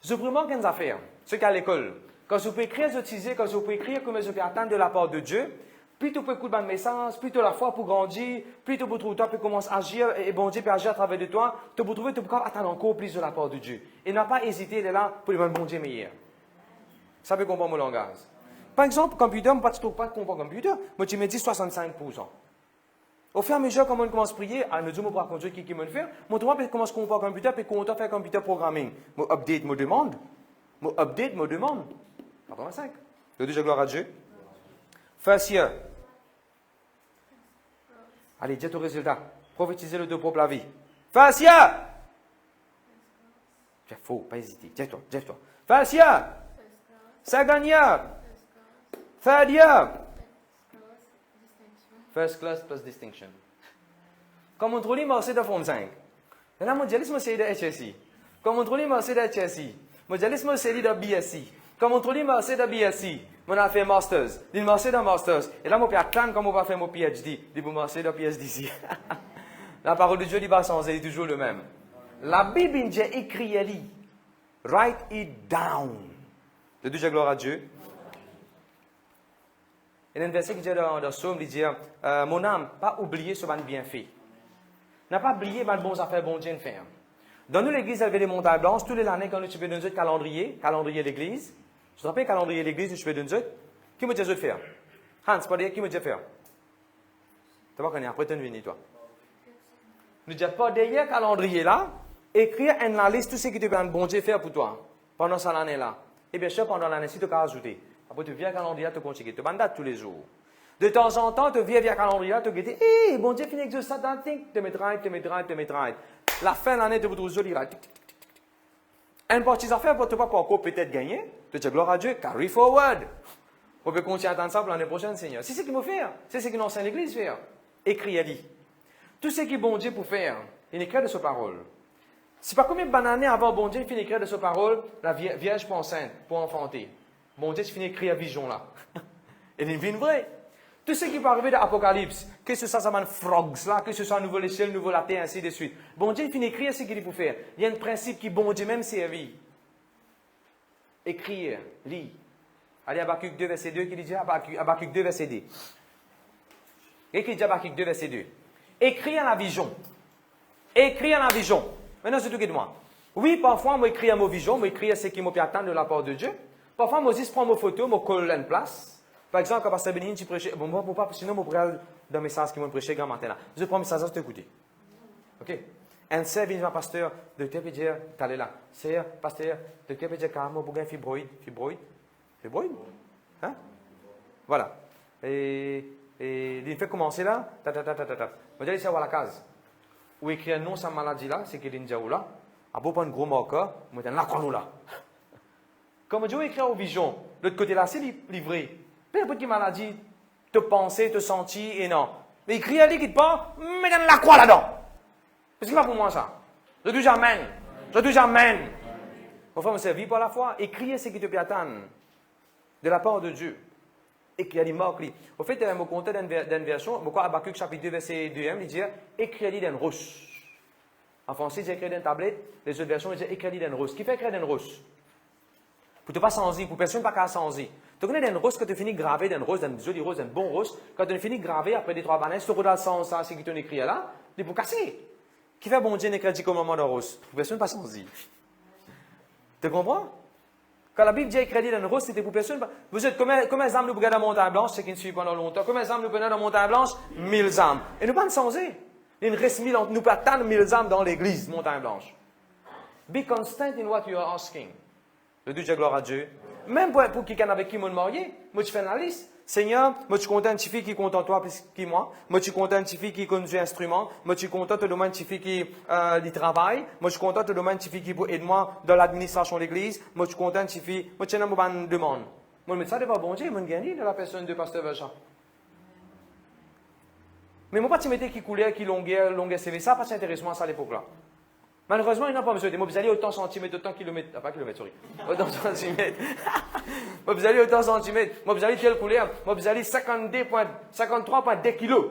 Je vraiment qu'une affaire. Ce qu'à l'école. Quand je peux écrire, quand je peux écrire comme je peux attendre de la part de Dieu, plus tu peux écouter le message, plus tu as la foi pour grandir, plus tu peux trouver toi, puis commencer à agir, et bon Dieu peut agir à travers de toi, tu peux trouver, tu peux attendre encore plus de la part de Dieu. Et n'a pas hésité de là pour demander bon Dieu meilleur. Ça peut comprendre mon langage. Par exemple, computer, moi, je ne trouve pas de comprendre computer, moi, tu me dis 65%. Au fur et à mesure, quand on commence à prier, nous disons, moi, pour Dieu qui me le fait, moi, tu vois, comment je comprends computer, puis comment on fait computer programming. Moi, update, me demande. 85. Le déjà gloire à Dieu. First year. Allez, dis ton résultat. Prophétisez le de propre la vie. First year. Il faut pas hésiter. Dis-toi. First year. Second year. Third year. First class plus distinction. Comme on trouve les marchés de forme 5. Et là, mon dialisme, c'est de HSI. Comme on trouve les marchés de HSI. Mon dialisme, c'est de BSc. Comme on trouve les marchés de BSc. On a fait Masters. Il marché de Masters. Et là, mon père attend comme on va faire mon PhD. Il va marcher de PhD ici. La parole de Dieu, il va changer. Il est toujours le même. La Bible, j'ai écrit, elle dit, write it down. De Dieu, gloire à Dieu. Il y a un verset qui dit dans le psaume, il dit, mon âme, pas oublier ce qu'on bien fait. N'a pas oublié les bonnes affaires bon Dieu faire. Dans nous, l'église, elle avait des montagnes blanches. Tous les années, quand nous avons un calendrier l'église. Tu te rappelles, calendrier l'église, nous avons un qui m'a dit de faire? Hans, pas dire qui m'a dit de faire? Tu vois qu'on est après, tu es venu, toi. Nous disons pas derrière calendrier là, écrire une liste tout ce qui te peut un bon Dieu faire pour toi pendant cette année-là. Et bien sûr, pendant l'année, si tu as ajouté. Après, tu viens calendrier, tu continues. Tu mandates tous les jours. De temps en temps, tu viens via calendrier, tu dis, hé, bon Dieu, finit que ça, tu mettras. La fin de l'année, tu vas toujours lire. Un petit affaire pour te pas encore peut-être gagner. Tu dis, gloire à Dieu, carry forward. On peut continuer à attendre ça pour l'année prochaine, Seigneur. C'est ce qu'il faut faire. C'est ce que l'enseigne l'Église faire. Écrit, elle dit. Tout ce qui bon Dieu pour faire, il écrit de sa parole. C'est pas combien d'années avant bon Dieu, il finit d'écrire de sa parole, la Vierge pour enceinte, pour enfanter. Bon Dieu, il finit d'écrire la vision là. Et il est vrai. Tout ce qui peut arriver dans l'Apocalypse, que ce soit ça frogs là, que ce soit nouveau le ciel, nouveau la terre, ainsi de suite. Bon Dieu, il finit d'écrire ce qu'il faut faire. Il y a un principe qui bon Dieu même servi. Écrire, lire. Allez, Habakkuk 2, verset 2, qui dit Habakkuk 2, verset 2. Et qui dit Habakkuk 2, verset 2. Écrire la vision. Écrire la vision. Maintenant, c'est tout qui de moi. Oui, parfois, moi, écrire ma vision, moi, écrire ce qui m'a pu attendre de la part de Dieu. Parfois, moi, je prends ma photo, moi, colle en place. Par exemple, quand Pasteur Bénin, tu prêchais, bon, moi, pas, sinon, moi, prêche dans le message qui m'a prêché grand matin là. Je prends le message, je t'écoute. OK? Un seul vient pasteur, docteur peut dire, t'allais là. C'est pasteur, docteur peut dire, car moi, pour un fibroïde. Fibroïde? Hein? Voilà. Et il fait commencer là, je vais aller à la case. Où écrire non sa maladie là, c'est qu'il est déjà là. À beau prendre un gros marqueur, je vais là, là. Comme je vais écrire aux visions, de l'autre côté là, c'est livré. Peu importe quelle maladie, te penser, te sentir, et non. Mais écrire à l'équipe pas, mais dans la croix là-dedans. Parce que c'est pas pour moi ça. Je dis amen. Je dis amen. Enfin, me servir par la foi. Écrire ce qui te peut attendre de la part de Dieu. Et qu'il y a des marques. Au fait, je me comptais d'une version, je crois Habakkuk chapitre 2, verset 2, il dit écris dans rouge. En français, j'ai écrit dans une tablette, les autres versions, ils disent écris dans rouge. Ce qui fait écrire dans rouge? Pour ne pas changer, pour personne ne pas changer. Tu connais dans rouge, quand tu finis de graver dans rouge, dans une jolie rose, dans un bon rouge, quand tu finis de graver après des trois bananes, tu regardes le sens, ça, c'est qui t'en écrit là, tu peux casser. Qui fait bon Dieu n'écrit dit comme moment dans rouge? Pour personne ne pas changer. Tu comprends? Quand la Bible dit écrit dans le rose, c'était pour personne. Vous êtes combien d'âmes nous prenons dans la montagne blanche, c'est qui nous suit pendant longtemps? Combien d'âmes nous prenons dans la montagne blanche? 1000 âmes. Et nous pas changer. Il reste 1000, nous pas attendre 1000 âmes dans l'église, montagne blanche. Be constant in what you are asking. Le Dieu de gloire à Dieu. Même pour quelqu'un avec qui je suis marié, moi je fais une liste. Seigneur, moi tu content une fille qui est content toi plus que moi. Moi tu content une fille qui conduit instrument. Moi tu content te demander une fille qui travaille. Moi je suis content te demander une fille qui aide moi dans l'administration de l'église. Moi je suis content une fille. Moi tu n'as pas de demande. Moi je mets ça devant bon Dieu, moi je gagne de la personne de pasteur Vincent. Mais moi pas tu mettais qui coulait, qui longueur CV, ça pas s'intéresse moi à ça à l'époque là. Malheureusement, il n'a pas besoin de moi. Vous allez autant centimètres, autant kilomètres. Ah, pas kilomètres, sorry. Autant centimètres. Moi, vous allez autant centimètres. Moi, vous allez telle couleur. Moi, vous allez 53,2 kilos.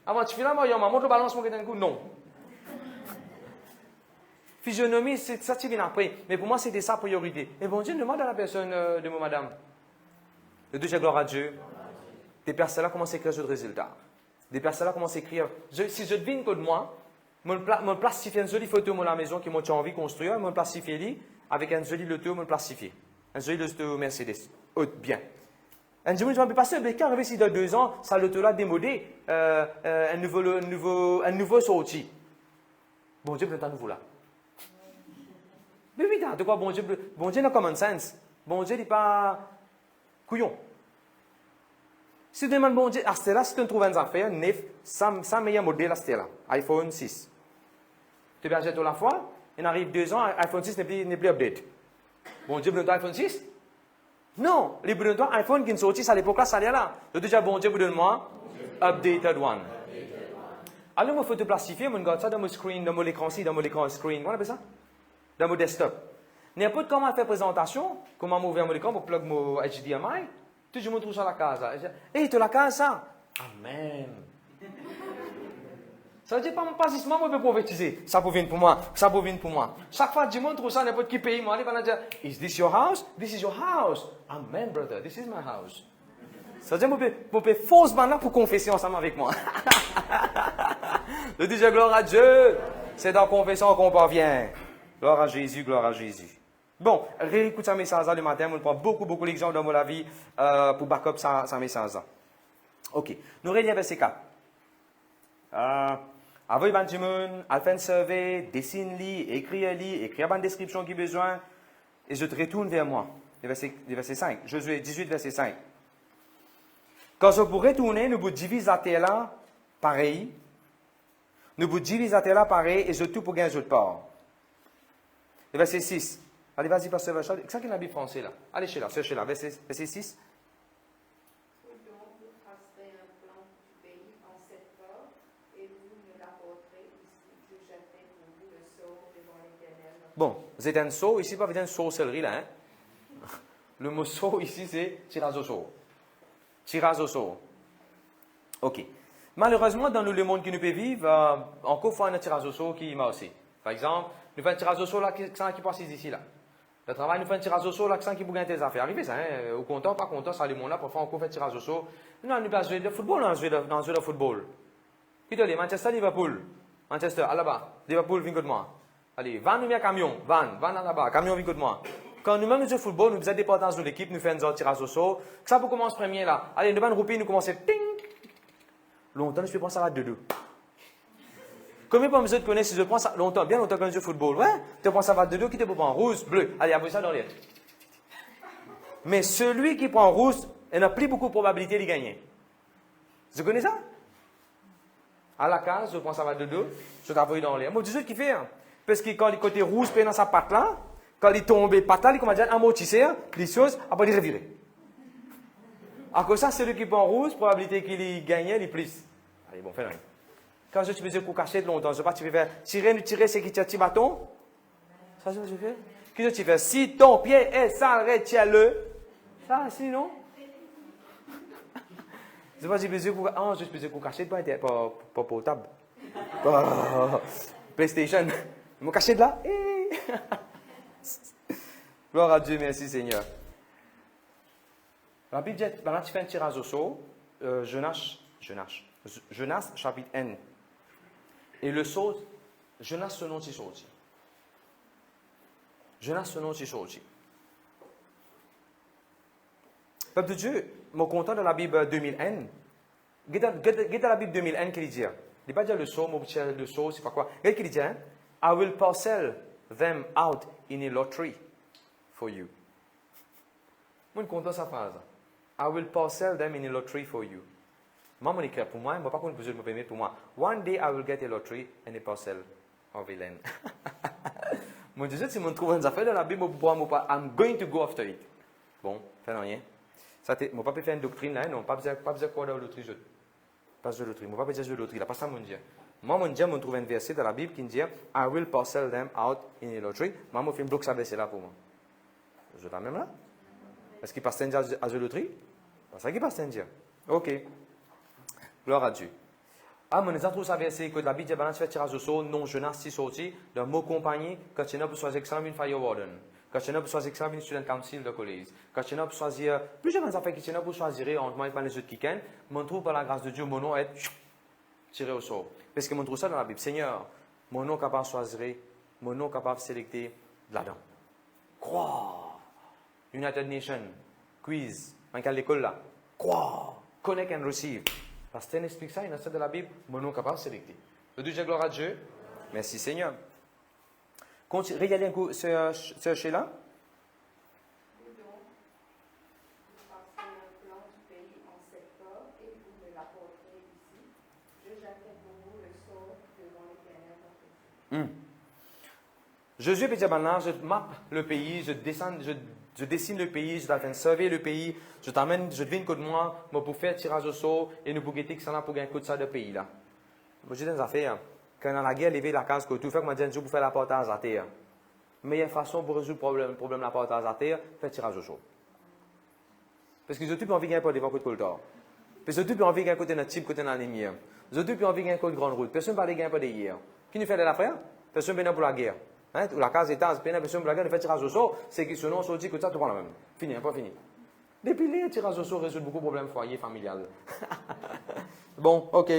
Avant, tu finis là, moi, montre le balance, mon gars, d'un coup. Non. Physionomie, c'est ça qui vient après. Mais pour moi, c'était sa priorité. Et bon Dieu, demande à la personne de moi, madame. Le Dieu, gloire à Dieu. Des personnes là commencent à écrire sur le résultat. Des personnes là commencent à écrire. Si je devine que de moi, je me plastifier une jolie photo de la maison que moi j'ai envie de construire, je me plastifier avec un joli loto, je me plastifier. Un joli loto Mercedes. Bien. Un jour, je me passer, mais quand arrivé ici dans 2 ans, ça loto là démodé, un nouveau sorti. Bon Dieu, peut-être un nouveau là. Mais oui, de quoi bon Dieu n'a common sense. Bon Dieu n'est pas couillon. Si tu demandes bon Dieu, à ce là, si tu trouves une affaire, neuf, ça meilleur modèle à ce là, iPhone 6. Tu vas acheter la fois, il arrive 2 ans, iPhone 6 n'est plus update. Bon Dieu, vous donne iPhone 6? Non, les vous donne iPhone qui sont sortis à l'époque là, ça allait là. Donc déjà, bon Dieu, vous donne-moi updated one. Alors, il faut te plastifier, je garde ça dans mon screen, dans mon écran screen, comment on appelle ça? Dans mon desktop. N'importe comment faire présentation, comment m'ouvrir mon écran pour plug mon HDMI, tout le monde trouve ça à la casa. Hey, tu as la casa ça? Amen. Ça veut dire pas si moi je peux prophétiser. Ça provient pour moi. Ça provient pour moi. Chaque fois que je montre ça, n'importe qui pays, moi, on va dire, is this your house? This is your house. Amen, brother. This is my house. Ça veut dire, mon père faussement là pour confesser ensemble avec moi. Je dis, gloire à Dieu. C'est dans la confession qu'on parvient. Gloire à Jésus, gloire à Jésus. Bon, réécoute sa message le matin. On prend beaucoup d'exemples dans la vie pour back up sa message. Ok, nous relisons verset 4. Avoy Benjamin, Alpha survey, dessine-li, écris-li, écris une description qui besoin, et je te retourne vers moi. Le verset 5. Josué 18, verset 5. Quand je vous retourner, nous vous divisons la terre là, pareil. Nous vous divisons la terre là, pareil, et je tout pour gagner autre part. Le verset 6. Allez, vas-y, pasteur Vachal. C'est ça qui est la Bible française là. Allez chez là, cherchez là. Verset 6. Bon, vous êtes un saut, ici, pas une sorcellerie là. Hein? Le mot saut ici, c'est tirage au sort. Tirage au sort. Ok. Malheureusement, dans le monde que nous pouvons vivre, encore faut un tirage au sort qui m'a aussi. Par exemple, nous faisons un tirage au sort là, qui passe ici là. Le travail, nous faisons un tirage au sort là, qui bouge tes affaires. Arrivez ça, hein? Au content, pas content, ça le monde là, parfois on fait un tirage au sort. Non, nous pas jouer de football, on joue de football. Qui te dit, Manchester, Liverpool. Manchester, à là-bas. Liverpool, viens de moi. Allez, van nous vient camion, van là-bas, camion vient de moi. Quand nous même jouons au football, nous faisons dépendance de l'équipe, nous faisons un tirage au sort. Ça pour commencer premier là. Allez, nous allons rouper, nous commençons ting. Longtemps, je peux prendre ça à deux. Combien de personnes connaissent si je prends ça longtemps, bien longtemps quand je joue au football, ouais? Tu prends ça à deux, qui te prend rouge, bleu. Allez, après ça dans l'air. Mais celui qui prend rouge, il n'a plus beaucoup de probabilité de gagner. Vous connaissez ça? À la case, je prends ça à deux, je t'envoie dans l'air. Moi, je sais ce qu'il fait. Hein? Parce que quand le côté rouge est dans sa patte là, quand il tombe patte là, il commence à amortisser les choses, après il revire. À cause de ça, celui qui prend rouge, probabilité qu'il gagne, il est plus. Allez, bon, fais rien. Quand je faisais pour cacher de longtemps, je ne sais pas, tu peux faire tirer, c'est qui tire petit bâton. Ça, c'est ce que je fais. Qu'est-ce que tu fais? Si ton pied est sale, retiens-le. Ça, sinon. Je ne sais pas, je faisais pour cacher, pas portable. PlayStation. Je me cacher de là. Gloire à Dieu, merci Seigneur. La Bible dit, maintenant tu fais un tirage au sort, Jonas chapitre 1. Et le sort, Jonas ce nom qui sorti. Jonas ce nom qui sorti. Peuple de Dieu, je suis content de la Bible 2001. Regardez la Bible 2001 qui dit. Il ne dit pas dire le sort, le sort, c'est pas quoi. Regardez qui dit, hein? I will parcel them out in a lottery for you. Moi, je suis content de sa phrase. I will parcel them in a lottery for you. Moi, je écrit pour moi, je ne vais pas me permettre pour moi. One day, I will get a lottery and a parcel of a land. Mon Dieu, si je trouve une affaire dans la Bible, I'm going to go after it. Bon, fais rien. Ça, je ne vais pas faire une doctrine là, non, pas besoin de quoi de la loterie. Pas de loterie, je ne vais pas besoin de loterie là, pas ça mon Dieu. Moi, mon Dieu, je trouve un verset dans la Bible qui dit I will parcel them out in a lottery. Moi, je fais un bloc ça verset là pour moi. Je l'ai même là. Est-ce qu'il passe à la loterie? C'est ça qui passe à Dieu. Ok. Gloire à Dieu. Ah, mon exemple, ça verset que la Bible dit balance fait tirage au sort, non Jonas si sorti, le mot compagnie, quand tu n'as pas choisi examen fire warden, quand tu n'as pas choisi examen student council de collège, quand tu n'as pas choisi plusieurs affaires que tu n'as pas choisi entre moi et les autres qui viennent, je trouve par la grâce de Dieu mon nom est tiré au sort. Parce que je trouve ça dans la Bible. Seigneur, mon nom capable de choisir, mon nom capable de sélecter là-dedans. Croire. United Nations, quiz, dans quelle école là? Croire. Connect and receive. Parce que tu expliques ça, il y a de la Bible, mon nom capable de sélecter. Le Dieu de gloire à Dieu. Merci Seigneur. Regardez un coup ce chez-là. Josué peut dire maintenant, je mappe le pays, je dessine le pays, je t'amène surveiller le pays, je devine que de moi, pour faire tirage au sort et nous pour guetter que ça pour gagner un coup de ça de pays là. J'ai des affaires. Quand dans la guerre, lever la case que tout fait, comme dit pour faire la portage à terre. Meilleure façon pour résoudre le problème de la portage à terre, faire tirage au sort. Parce que je n'ai pas envie de gagner pour devant côté coltor. Parce que je n'ai pas envie de gagner côté notre type, côté dans les lumières. Je n'ai pas envie de gagner côté grande route. Personne ne parle de gagner pour des hier. Qui nous fait de l'affaire? Personne ne vient pour la guerre. Ou la case étage, personne pour la guerre, fait tirage au sort, c'est que ce nom sorti que ça, tu prends la même. Fini, pas fini. Depuis les tirages au sort résout beaucoup de problèmes foyer familial. Bon, ok.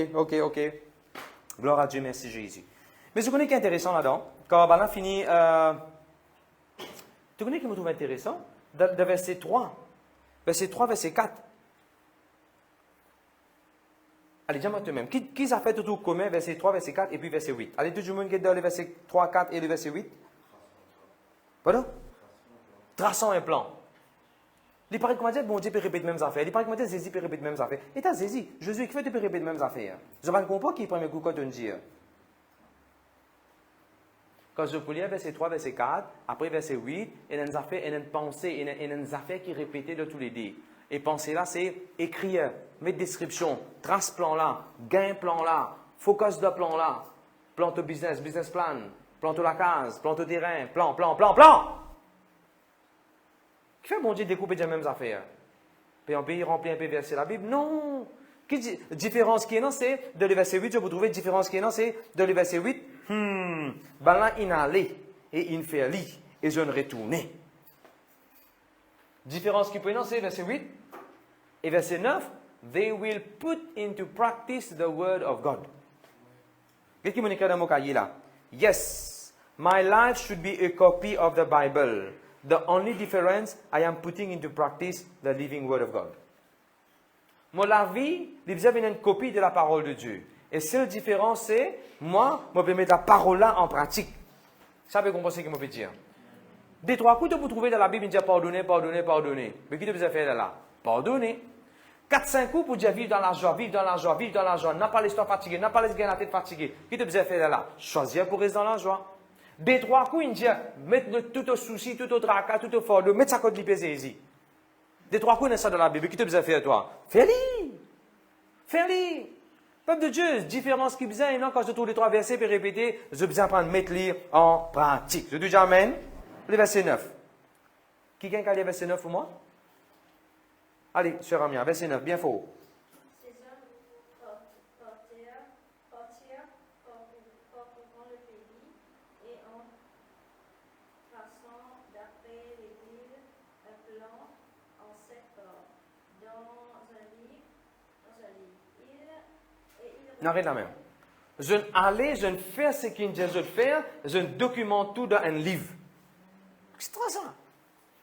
Gloire à Dieu, merci Jésus. Mais ce qu'on est qui est intéressant là-dedans, quand on a fini, tu connais qui me trouve intéressant? De verset 3. Verset 3, verset 4. Allez, dis-moi toi-même. Qui a fait tout commun, verset 3, verset 4 et puis verset 8? Allez, tout le monde qui est dans les versets 3, 4 et le verset 8. Pardon? Traçons un plan. Il paraît comment dire, bon Dieu peut répéter les mêmes affaires. Il paraît comment dire, Jésus peut répéter les mêmes affaires. Et t'as Jésus, Jésus qui fait, tu peux répéter les mêmes affaires. Je ne comprends pas qui prend mes coups quand on dit. Quand je lis verset 3, verset 4, après verset 8, il y a une affaire, il y a une pensée, il y a une affaire qui est répétée de tous les deux. Et penser là, c'est écrire, mettre description, trace plan là, gain plan là, focus de plan là, plan de business, business plan, plan de la case, plan de terrain, plan. Qui fait bon Dieu découper les mêmes affaires? Puis on peut remplir un peu verset la Bible? Non! Différence qui est non, c'est de le verset 8, je vous trouver différence qui est non, c'est de le verset 8. Ben là, il allait et il fait lit et je ne retournais. Différence qui peut non, c'est verset 8 et verset 9. They will put into practice the word of God. Qu'est-ce qui m'a écrit dans mon cahier là? Yes, my life should be a copy of the Bible. The only difference, I am putting into practice the living word of God. La vie, il y a une copie de la parole de Dieu. Et seule différence, c'est, moi, je peux mettre la parole là en pratique. Ça veut comprendre ce que je peux dire. Des trois coups que vous trouvez dans la Bible, il dit pardonner. Mais qui te vous faire là? Pardonner. 4-5 coups pour dire vivre dans la joie. N'a pas l'estomac fatigué, n'a pas la tête fatiguée. Qui te vous faire là? Choisir pour rester dans la joie. Des trois coups, il dit mettre tout au souci, tout au tracas, tout au fardeau, mettre ça contre l'hypothèse. Des trois coups, ça dans la Bible. Qui te vous faire toi? Fais-le. Peuple de Dieu, différence qui besoin, et non, quand je trouve les trois versets, puis répéter, je besoin prendre, mettre lire en pratique. Je dis amen. Le verset 9. Qui a le verset 9 pour moi? Allez, sœur Amia, verset 9, bien fort. Ces hommes partirent pour le pays et en passant d'après les villes, un plan en 7 heures dans un livre. Arrête la même. Je ne fais ce qu'il dit de faire, je documente tout dans un livre. C'est trop ça.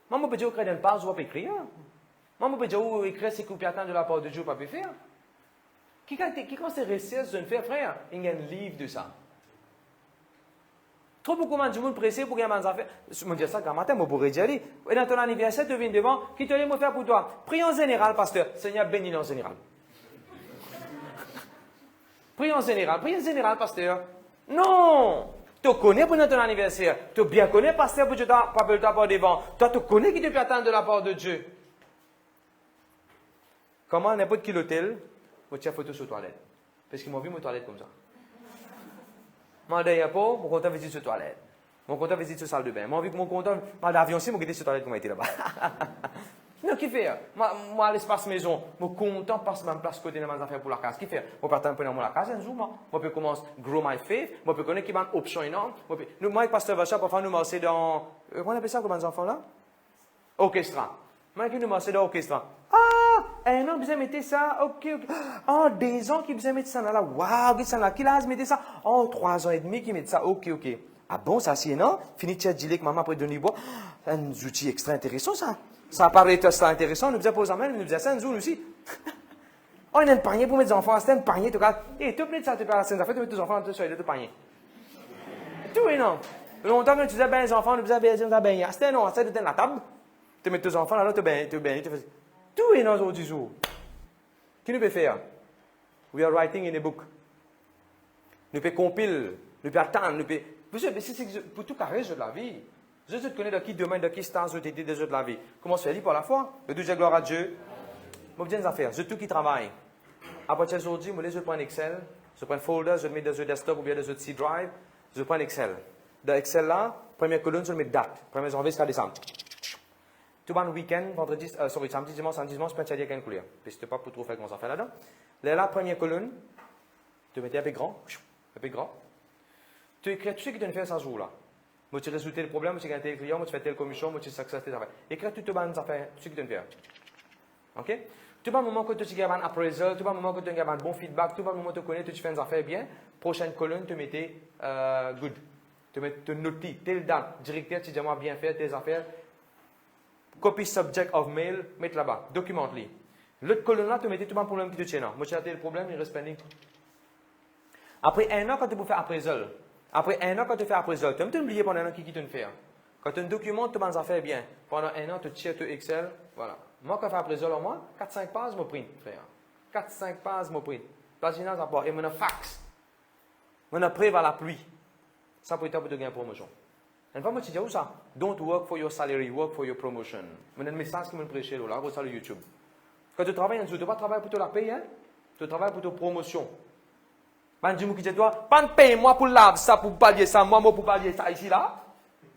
Moi, je peux dire écrire une page, je vais écrire. Moi, je peux dire écrire ce qu'on peut attendre de la part de Dieu, je ne peux pas faire. Qui quand c'est récit, je ne fais frère, il y a un livre de ça. Trop beaucoup de monde pressé pour gagner des affaires. Je me dis ça quand matin, je pourrais dire, et dans ton anniversaire, tu viens devant, qui te dit, me faire pour toi? Prie en général, pasteur. Seigneur, bénis en général. Prie en général, pasteur. Non! Tu connais pour ton anniversaire. Tu bien connais, pasteur, pour que tu t'appelles ta part devant. Toi, tu connais qui te peut attendre de la part de Dieu. Comment n'importe quel hôtel, je tiens photo sur la toilette. Parce qu'ils m'ont vu mon toilette comme ça. Moi, d'ailleurs, mon compteur visite sur la toilette. Mon compteur visite sur la salle de bain. Moi, vu que mon compteur, l'avion aussi, mon guetté sur la toilette, comme il était là-bas. Non, qui fait? Moi, l'espace maison, mon content passe ma place côté de mes affaires pour la case. Qui fait? Moi, partant pour la case un jour, moi peux commencer grow my faith, moi peux connaître qui m'a une option énorme. Moi, avec Pasteur Vacha, parfois, nous marcher dans, comment on appelle ça, comme les enfants là? Orchestra. Moi, qui nous marcher dans orchestra. Un an, vous avez mis ça, ok. Oh, 2 ans qui vous avez mis ça là, waouh, qui ça là, qui l'a mis ça? Oh, 3 ans et demi qui met ça, ok. Ah bon, ça c'est non? Fini de dire que maman après donner bois. Un outil extra intéressant ça. Ça paraît ça intéressant, nous faisons poser nous faisons ça un jour aussi. Oh, il y a un panier pour mettre des enfants, c'est un panier, tout cas. Et tu peux ça, tu peux la scène, tu mets tes enfants dans le panier. Tout est non. Longtemps que tu disais, ben, les enfants, nous faisons ben, c'était non, c'était dans la table. Tu mets tes enfants là, tu ben, tu fais. Tout est non aujourd'hui jour. Qui nous peut faire? We are writing in a book. Nous peut compiler, nous peut attendre, nous peut. C'est pour tout carré de la vie. Je te connais de qui demain, de qui stage, de des jeux de la vie. Comment se fait pour la foi? Je dis gloire à Dieu. Je viens affaires. Je tout qui travaille. À partir d'aujourd'hui, je prends Excel, je prends un folder, je le mets dans un desktop ou bien dans un C drive, je prends Excel. Dans Excel là, première colonne, je le mets date. 1er janvier jusqu'à décembre. Tout le week-end, samedi, dimanche, je peux te dire qu'une couleur. Parce que tu pas pour trop faire comment ça fait là-dedans. Là, première colonne, tu mets un peu grand. Tu écris tout ce que tu as fait ce jour-là. Moi, tu résultes le problème, tu as tel client, tu fais telle commission, tu fais ça, tes affaires. Écris toutes tes bonnes affaires, tout ce que tu as fait. OK? Tout le moment que tu as un appraisal, tout le moment que tu as un bon feedback, tout le moment que tu connais, tu fais des affaires bien, prochaine colonne, tu mettais good. Tu notes, telle date, directeur, tu dis moi bien fait tes affaires. Copy subject of mail, mets là-bas, documente-les. L'autre colonne là, tu mettais tout le problème que tu as. Moi, j'ai le problème, il reste pending. Après un an, quand tu fais appraisal, tu as oublié pendant un an qui te fait. Quand tu documentes toutes les affaires bien, pendant un an, tu tires ton Excel, voilà. Moi, quand je fais appraisal, moi, 4-5 pages, je print, frère. 4-5 pages, je print. Paginage à part, et je fax. Je prêt à la pluie. Ça peut être pour te gagner une promotion. Une fois, je dis où ça? Don't work for your salary, work for your promotion. C'est un message qui me prêche là, sur YouTube. Quand tu travailles, tu ne dois pas travailler pour la paye, hein? Tu travailles pour ta promotion. Ben, dis-moi qui dit toi, pas de paye, moi pour laver ça, pour pallier ça, moi pour pallier ça ici là.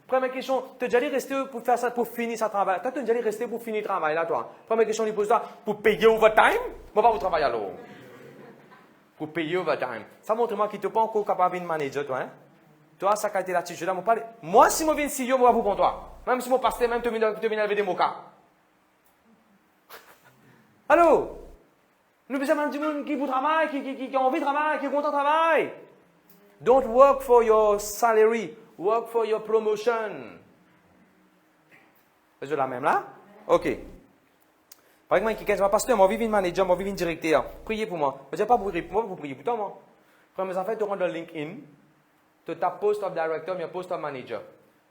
Première question, tu as déjà resté pour faire ça, pour finir ça travail. Tu as déjà resté pour finir le travail là, toi. Première question, il pose toi, pour payer overtime? Moi, pas pour travailler alors. Pour payer overtime. Ça montre-moi qu'il n'est pas encore capable de manager, toi, hein? Toi, ça a été l'attitude. Moi, si je viens ici, je vais vous pour toi. Même si mon pasteur, même, tu viens avec des mots-cas. Allô? Nous besoin de gens qui vous travaillent, qui ont envie de travailler, qui sont contents de travailler. Don't work for your salary, work for your promotion. C'est la même là? OK. Par exemple, quelqu'un dit, pasteur, moi, je vis manager, moi, je vis directeur. Priez pour moi. Je ne vais pas vous prier pour toi, moi. Première affaire, tu rentres dans LinkedIn, tu tapes post of director, mais post of manager.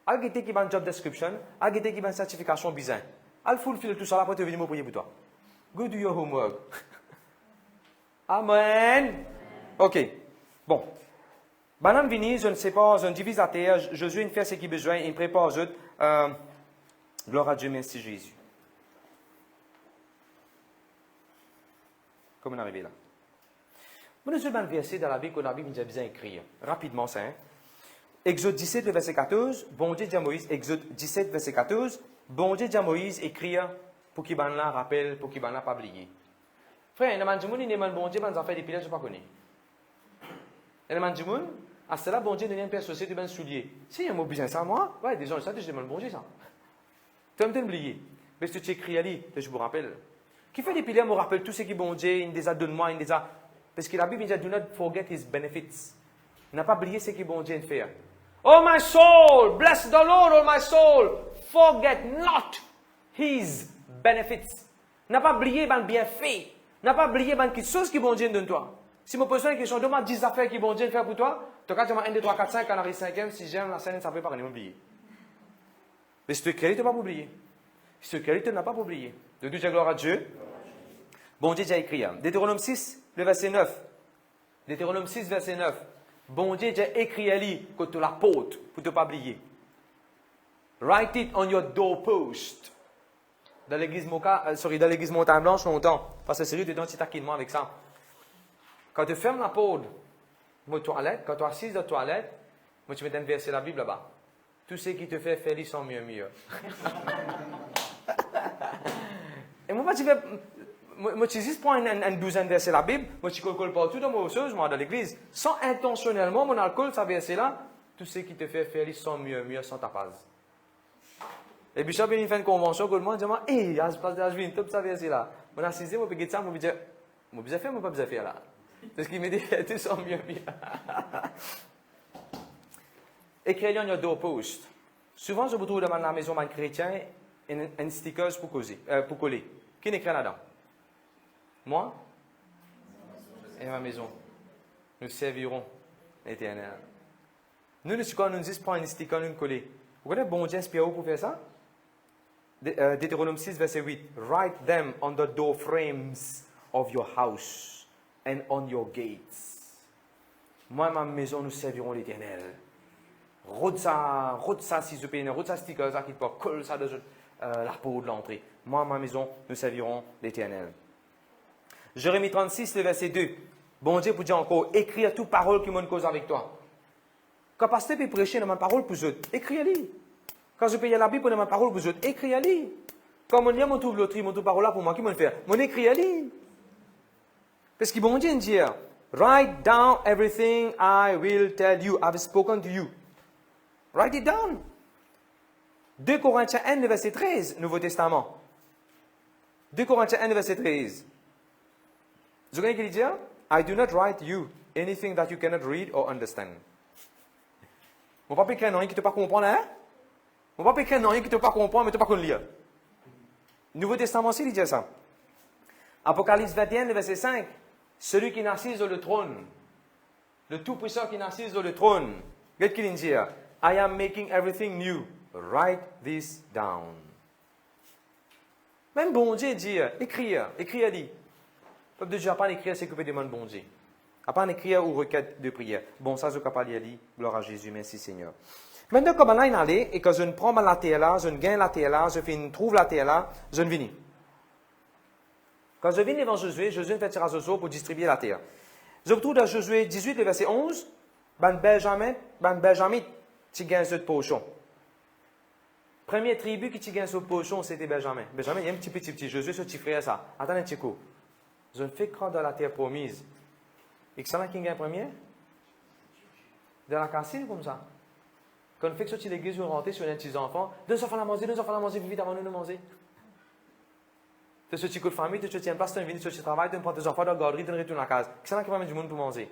Al qui va job description, al qui va certification bizarre. Al fulfill tout ça, après tu veux venir prier pour toi. Go do your homework. Amen. OK. Bon. Banane vini, je ne sais pas, je ne divise la terre, Josué ne fait ce qu'il a besoin, il prépare aux autres. Gloire à Dieu, merci Jésus. Comment on est arrivé là? Vous avez un verset dans la Bible qu'on a besoin d'écrire. Rapidement, ça. Hein? Exode 17, le verset 14. Bon Dieu dit à Moïse, Exode 17, verset 14. Bon Dieu dit à Moïse, écrire pour qu'il ne la rappelle, pour qu'il ne pas oublier. Frère, il y a des gens qui demandent bon Dieu, ils ont fait des pilotes, je ne sais pas connaître. Il y a des gens à cela, bon Dieu, devient une société de soulier. Si il y a un mot besoin ça, moi, ouais, des gens, ça, je demande bon Dieu, ça. Tu vas me oublier. Mais si tu écris à lui, je vous rappelle. Qui fait des pilotes, me rappelle tout ce qui est bon Dieu, il les a donné moi, il les a. Parce que la Bible dit, do not forget his benefits. Il n'a pas oublié ce qui est bon Dieu de faire. Oh my soul, bless the Lord, oh my soul, forget not his benefits. N'a pas oublié ben bienfait. N'a pas oublié ben quelque chose qui est bon Dieu donne toi. Si je me pose une question, demande 10 affaires qui est bon Dieu de faire pour toi, tu as 1, 2, 3, 4, 5, quand on arrive 5e, 6e, la 5e, ça ne fait pas rien oublier. Mais si tu es créé, tu n'as pas oublié. Si tu es créé, tu n'as pas oublié. De toute gloire à Dieu. Bon Dieu a écrit. Deutéronome 6, le verset 9. Deutéronome 6, verset 9. Bon Dieu a écrit à lui que tu l'apôtres pour ne pas oublier. Write it on your doorpost. Dans l'église Montagne Blanche, longtemps. Parce que c'est sérieux, tu es taquinement avec ça. Quand tu fermes la porte de toilette, quand tu es assis dans la toilette, moi tu mets un verset la Bible là-bas. Tout ce qui te fait faire, ils sont mieux. Et moi, tu fais. Moi, tu dis, prends une douzaine de versets la Bible, moi, tu colle partout dans mon chose, moi, dans l'église. Sans intentionnellement, mon alcool, ça verset là, tout ce qui te fait faire, ils sont mieux sans ta paz. Et puis, j'ai fait une convention, que le monde dit, hé, je viens top ça verset là. Mon assisé, moi, je ça, moi, je dis, moi, je fais, moi, pas besoin faire là. Parce qu'il me dit, tout sont mieux. Écrire on your doorpost. Souvent, je vous trouve dans la maison d'un chrétien, un sticker pour coller. Qui écrit là-dedans? Moi et ma maison. Nous servirons l'Éternel. Nous, quand nous disons prendre un sticker, nous coller. Vous connaissez bon Dieu inspiré pour faire ça? Deutéronome 6, verset 8. Write them on the door frames of your house and on your gates. Moi et ma maison, nous servirons l'Éternel. Route ça, si je paye, route ça, sticker, ça qui peut coller ça de la peau de l'entrée. Moi et ma maison, nous servirons l'Éternel. Jérémie 36, le verset 2. Bon Dieu, pour dire encore, écris à toute parole qui m'en cause avec toi. Quand pasteur peut prêcher dans ma parole pour eux, écris-les. Quand je paye la Bible pour ma parole pour eux, écris-les. Quand mon lien, mon trouve l'autre, mon trouve parole là pour moi, qui m'en fait? Mon écris-les. Parce que bon Dieu dit, write down everything I will tell you. I've spoken to you. Write it down. 2 Corinthiens 1, le verset 13, Nouveau Testament. 2 Corinthiens 1, verset 13. Vous connaissez ce qu'il dit? I do not write you anything that you cannot read or understand. Mon papa écrit rien qui ne pas comprendre, hein? Mon papa écrit rien qui ne pas comprendre, mais tu ne pas qu'on lire. Nouveau Testament aussi, il dit ça. Apocalypse 21, verset 5. Celui qui est assis sur le trône, le Tout-Puissant qui est assis sur le trône, qu'est-ce qu'il dit? I am making everything new. Write this down. Même bon Dieu dit, écrire, dit. Le peuple de Dieu n'a pas écrire, c'est couper des mains de bon Dieu. À part écrire ou requête de prière. Bon, ça, je peux pas dire, gloire à Jésus, merci Seigneur. Maintenant, comme là, il allait, et que je ne prends pas la terre là, je ne gagne la terre là, je trouve la terre là, je ne viens. Quand je viens devant Josué me fait tirer à Josué pour distribuer la terre. Je retrouve dans Josué 18, le verset 11, ben Benjamin, qui gagne ce pochon. Première tribu qui gagne ce pochon, c'était Benjamin. Benjamin, il y a un petit. Josué, ce petit frère, ça. Attendez un petit coup. Je ne fais croire dans la terre promise. Et que c'est là qui gagne premier? Dans la cassine, comme ça. Quand on fait que sortir l'église, on rentre sur les petits enfants, deux enfants à manger, vite avant nous de manger. Tu as ce petit coup de famille, tu tiens place, tu viens sur le travail, tu prends tes enfants dans la garderie, tu retournes à la case. Qui c'est là qui va mettre du monde pour manger?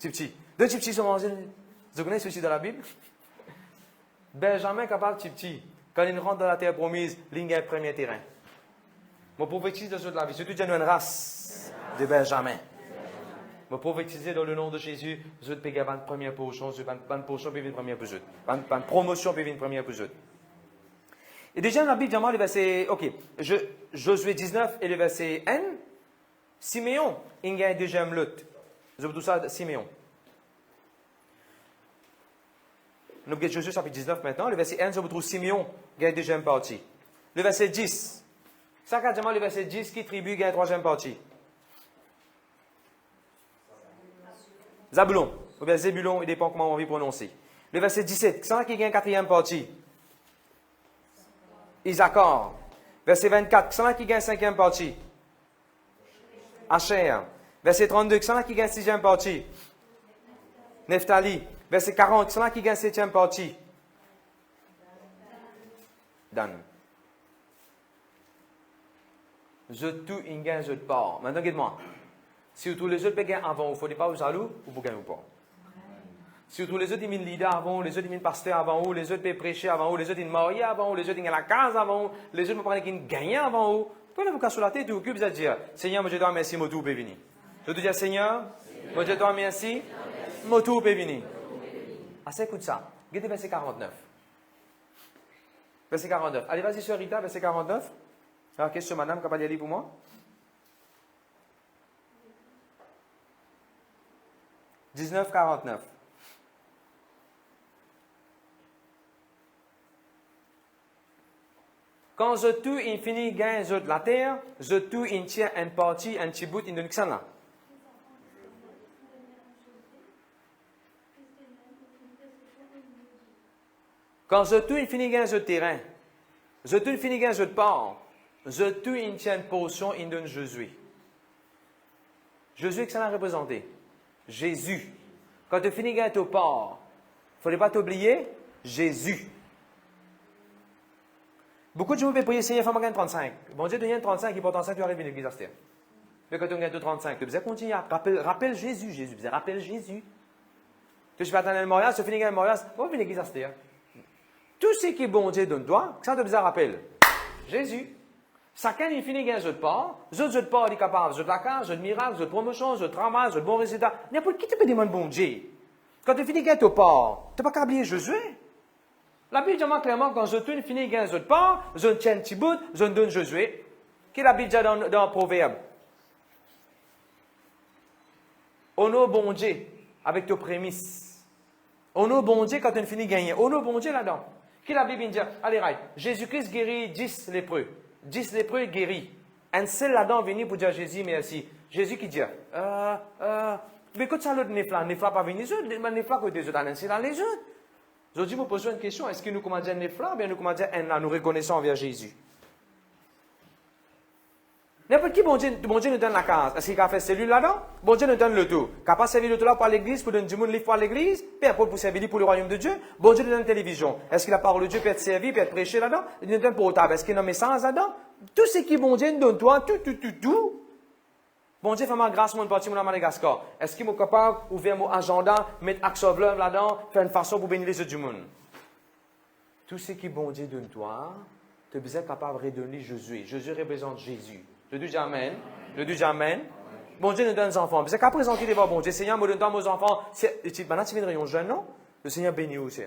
Petit. Deux petits sont mangés. Vous connaissez ceci dans la Bible? Benjamin capable petit. Quand il rentre dans la terre promise, il gagne le premier terrain. Je prophétise de la vie. Surtout, il y a une race de Benjamin. Je prophétise dans le nom de Jésus, je vais payer la première portion, je vais une portion puis une première pour eux. Une promotion puis une première pour eux. Et déjà dans la Bible, le verset, Josué 19 et le verset N, Siméon, il gagne deuxième lutte. Je vous dis ça, Siméon. Nous avons Josué chapitre 19 maintenant, le verset N, je vous trouve Siméon, gagne deuxième partie. Le verset 10, ça quasiment le verset 10 qui tribu gagne troisième partie. Zabulon, ou bien Zébulon, il dépend comment on va prononcer. Le verset 17, c'est là qui gagne quatrième partie. Isaacar. Verset 24, c'est là qui gagne cinquième partie. Asher. Verset 32, c'est là qui gagne sixième partie. Nephtali. Verset 40, c'est là qui gagne septième partie. Dan. Je tout, il gagne, je pars. Maintenant, regarde-moi. Si tous les autres gagnent avant, il ne faut pas vous jaloux, ou vous gagnez pas. Si tous les autres, ils sont leaders avant, les autres, ils sont pasteurs avant, les autres, ils prêcher avant, les autres, ils sont mariés avant, les autres, ils ont la case avant, les autres, ils gagnent avant. Vous pouvez vous casser la tête, ou que vous allez dire, Seigneur, moi je te remercie, moi tout peut venir. Je te dis, Seigneur, moi je te remercie, moi tout peut venir. Ah, ça, écoute ça. Regardez verset 49. Verset 49. Allez, vas-y, sur Rita, verset 49. Alors, question, madame, capable d'y aller pour moi? 19,49. Quand je tout infini gagne de la terre, je tout in tient un parti, un petit bout, in donne là. Quand je tout infini gagne de terrain, je tout infini gagne de part, je tout in tient une portion, in donne Jésus. Jésus, qu'est-ce que ça a représenté? Jésus. Quand tu finis gagner ton part, il ne faudrait pas t'oublier Jésus. Beaucoup de gens peuvent prier Seigneur, fais-moi gagner 35. Bon Dieu, tu gagnes 35, il porte 35, tu arrives à l'église Astère. Mais quand tu gagnes 35, tu dois continuer à rappelle Jésus, rappelle Jésus. Tu vas attendre le mariage, tu finis gagner le mariage, va venir à l'église Astère. Tout ce qui est bon Dieu donne-toi, ça te besoin rappelle Jésus. Chacun il finit gagner de part, de part il est capable, de la case, de miracle, de promotion, de travail, de bon résultat. N'importe qui te peut demander bon Dieu. Quand tu finis gagner de part, tu n'as pas qu'à oublier Jésus. La Bible dit clairement quand je finis gagner de part, je tiens un petit bout, je donne Jésus. Qu'est-ce que la Bible dit dans le proverbe? Honore bon Dieu avec tes prémices. Honore bon Dieu quand tu finis gagner. Honore bon Dieu là-dedans. Qu'est-ce que la Bible dit? Allez, right. Jésus-Christ guérit 10 lépreux. 10 lépreux guéris. Un seul là-dedans venu pour dire Jésus merci. Jésus qui dit, mais écoute ça l'autre Nefla pas venu les autres, Nefla que des autres, c'est dans les autres. Je dis, vous posez une question, est-ce que nous comment dire Nefla, ou bien nous comment dire là, nous reconnaissons envers Jésus? N'importe qui, bon Dieu nous donne la case. Est-ce qu'il a fait celui là-dedans? Bon Dieu nous donne le tout. Qu'il n'a pas servi le tout là pour l'église, pour donner du monde livre pour l'église, puis après pour servir pour le royaume de Dieu. Bon Dieu nous donne la télévision. Est-ce que la parole de Dieu peut être servie, peut être prêchée là-dedans? Il nous donne pour table. Est-ce qu'il y a un message là-dedans? tout ce qui bon Dieu nous donne toi, tout. Bon Dieu fait ma grâce, mon parti, mon Madagascar. Est-ce qu'il est capable d'ouvrir mon agenda, mettre action of love là-dedans, faire une façon pour bénir les autres du monde? Tout ce qui bon Dieu donne toi, tu es besoin capable de redonner Jésus. Jésus représente Jésus. Je dis Amen. Je dis Amen. Bon Dieu nous donne des enfants. Parce qu'à présenter devant bon Dieu, Seigneur, me donne mes enfants. Maintenant, tu viens de rayon jeune, non? Le Seigneur bénit aussi.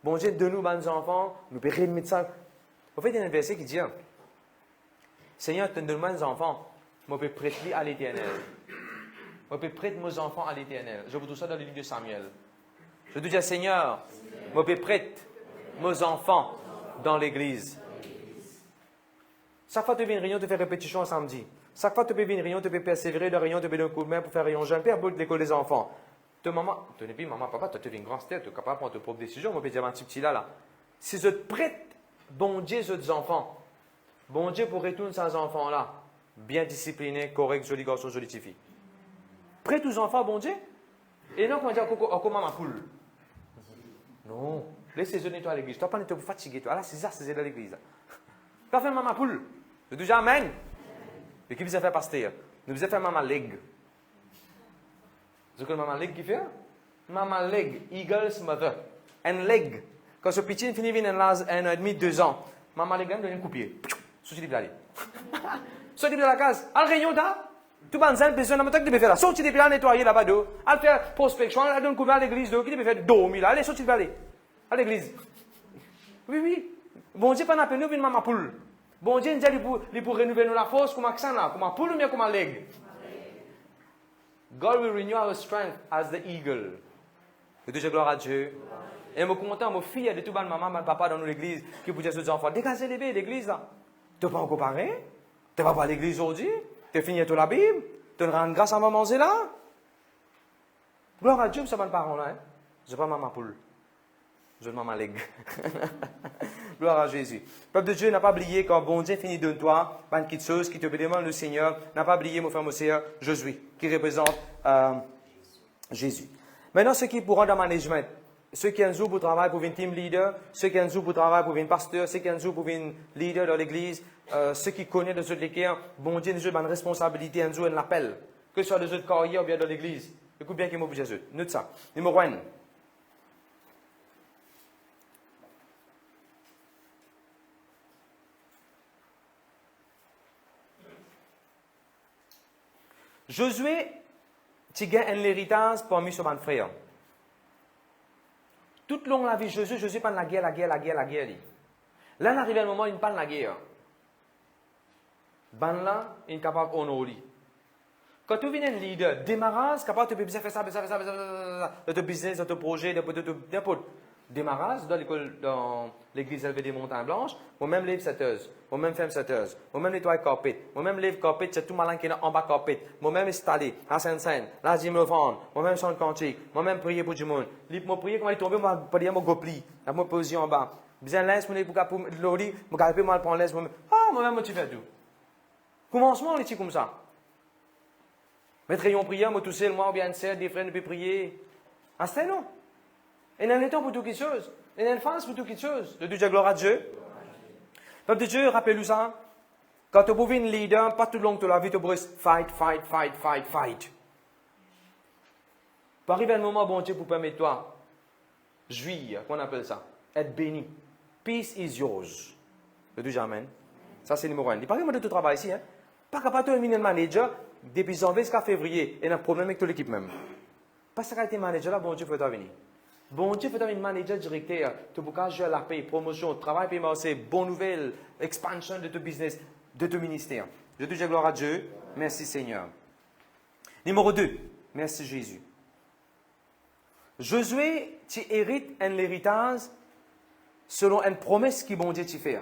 Bon Dieu, donne-nous des enfants. Nous pouvons remettre ça. En fait, il y a un verset qui dit, Seigneur, tu donnes mes enfants. Je peux prêter à l'Éternel. Je peux prêter mes enfants à l'Éternel. Je vous trouve ça dans le livre de Samuel. Je dis Seigneur, je peux prêter mes enfants dans l'église. Chaque fois que tu viens une réunion, tu fais répétition un samedi. Chaque fois que tu peux venir une réunion, tu peux persévérer de réunion, tu peux donner un coup de main pour faire réunion jeune. Père, pour l'école des enfants. Tu maman, tu n'es plus maman, papa, tu es une grande tête, tu es capable de prendre tes propres décisions. Moi, je peux dire un petit là. Si je te prête, bon Dieu, ces enfants, bon Dieu pour retourner ces enfants-là, bien disciplinés, corrects, jolis garçons, jolies filles. Prête aux enfants, bon Dieu. Et non, comment dire, encore maman poule. Non. Laissez-les nettoyer à l'église. Tu n'as pas nettoyer pour fatiguer. Ah là, c'est ça, c'est à l'église. Tu as fait maman poule. Je dis Amen. Et qui vous a fait pasteur? Nous vous a fait maman leg. Vous connaissez maman leg qui fait? Maman leg, Eagle's mother. Un leg. Quand ce petit finit un an et demi, 2 ans, maman leg, elle donne un coup de pied. Sorti de l'aller. Sorti de la case. À la réunion, tout le monde a besoin de me faire. Sorti de l'aller, nettoyer là-bas. À faire prospection, à donner un coup à l'église. Qui peut faire dormir. Allez, sorti de l'aller. À l'église. Oui. Bon Dieu, pas appelé nous une maman poule. Bon Dieu, il pour renouveler la force comme accent là, comme un poule ou bien comme un leg. God will renew our strength as the eagle. Je dis gloire à Dieu. Et je suis content, ma fille, de tout le maman, mon papa dans l'église, qui vous dire aux enfants, dégagez les bébés l'église là. Tu n'es pas encore paré? Tu ne vas pas à l'église aujourd'hui? Tu as fini toute la Bible? Tu rends grâce à maman, c'est là? Gloire à Dieu, ça va le parent là. Je ne suis pas maman poule. Je ne maman leg. Gloire à Jésus. Le peuple de Dieu n'a pas oublié quand bon Dieu finit de toi, pas une petite chose qui te demande le Seigneur, n'a pas oublié, mon frère, mon sœur, Josué, qui représente Jésus. Maintenant, ceux qui pourront dans le management, ceux qui ont joué pour travailler pour une team leader, ceux qui ont joué pour travailler pour une pasteur, ceux qui ont joué pour une leader dans l'église, ceux qui connaissent les autres l'équerre, bon Dieu nous a une responsabilité, un jour, un appel, que ce soit des autres carrières ou bien dans l'église. Écoute bien qui m'a dit Jésus. Note ça. Numéro 1. Josué, tu gagnes un héritage parmi ses frères. Tout le long de la vie de Josué parle de la guerre. Là, il arrive un moment où il parle de la guerre. Là, il est capable d'honorer. Quand tu viens un leader, démarrage, capable de faire ça, de ton business, de ton projet, n'importe. Démarrage dans l'église élevée des Montagnes Blanches, moi-même lève 7 heures, moi-même femme 7 heures, moi-même nettoie le carpet, moi-même lève le carpet, c'est tout malin qui est en bas carpet, moi-même installé, à Sainte-Seine, là, je me vends, moi-même chante cantique, moi-même prier pour du monde. Moi, prier quand il tombe, moi, prier mon gopli, la moi position en bas. Bien l'aise, moi, pour l'ori, mon carpet, moi, prendre l'aise, moi-même, tu fais tout. Commencement, on est comme ça. Mettre rayon prière, moi, tout seul, moi, ou bien une des frères, ne peut prier. Ah, c'est non. Et dans le temps pour tout quelque chose. Et dans l'enfance pour tout quelque chose. De dire gloire à Dieu. Peuple de Dieu, rappelez-vous ça. Quand tu es un leader, pas tout le long de la vie, tu pourrais fight. Pour arriver à un moment, bon Dieu, pour permettre toi, jouir, qu'on appelle ça, être béni. Peace is yours. Je dis Amen. Ça, c'est le numéro 1. Il n'y a pas vraiment de tout travail ici. Hein? Pas capable de devenir manager depuis janvier jusqu'à février. Et il y a un problème avec toute l'équipe même. Parce que quand tu es manager, là, bon Dieu, faut venir. Bon Dieu, faut être manager directeur, tu peux jouer à la paix, promotion, travail, paiement, c'est bonne nouvelle, expansion de ton business, de ton ministère. Je te dis gloire à Dieu. Merci Seigneur. Numéro 2. Merci Jésus. Josué, tu hérites un héritage selon une promesse que bon Dieu t'a fait.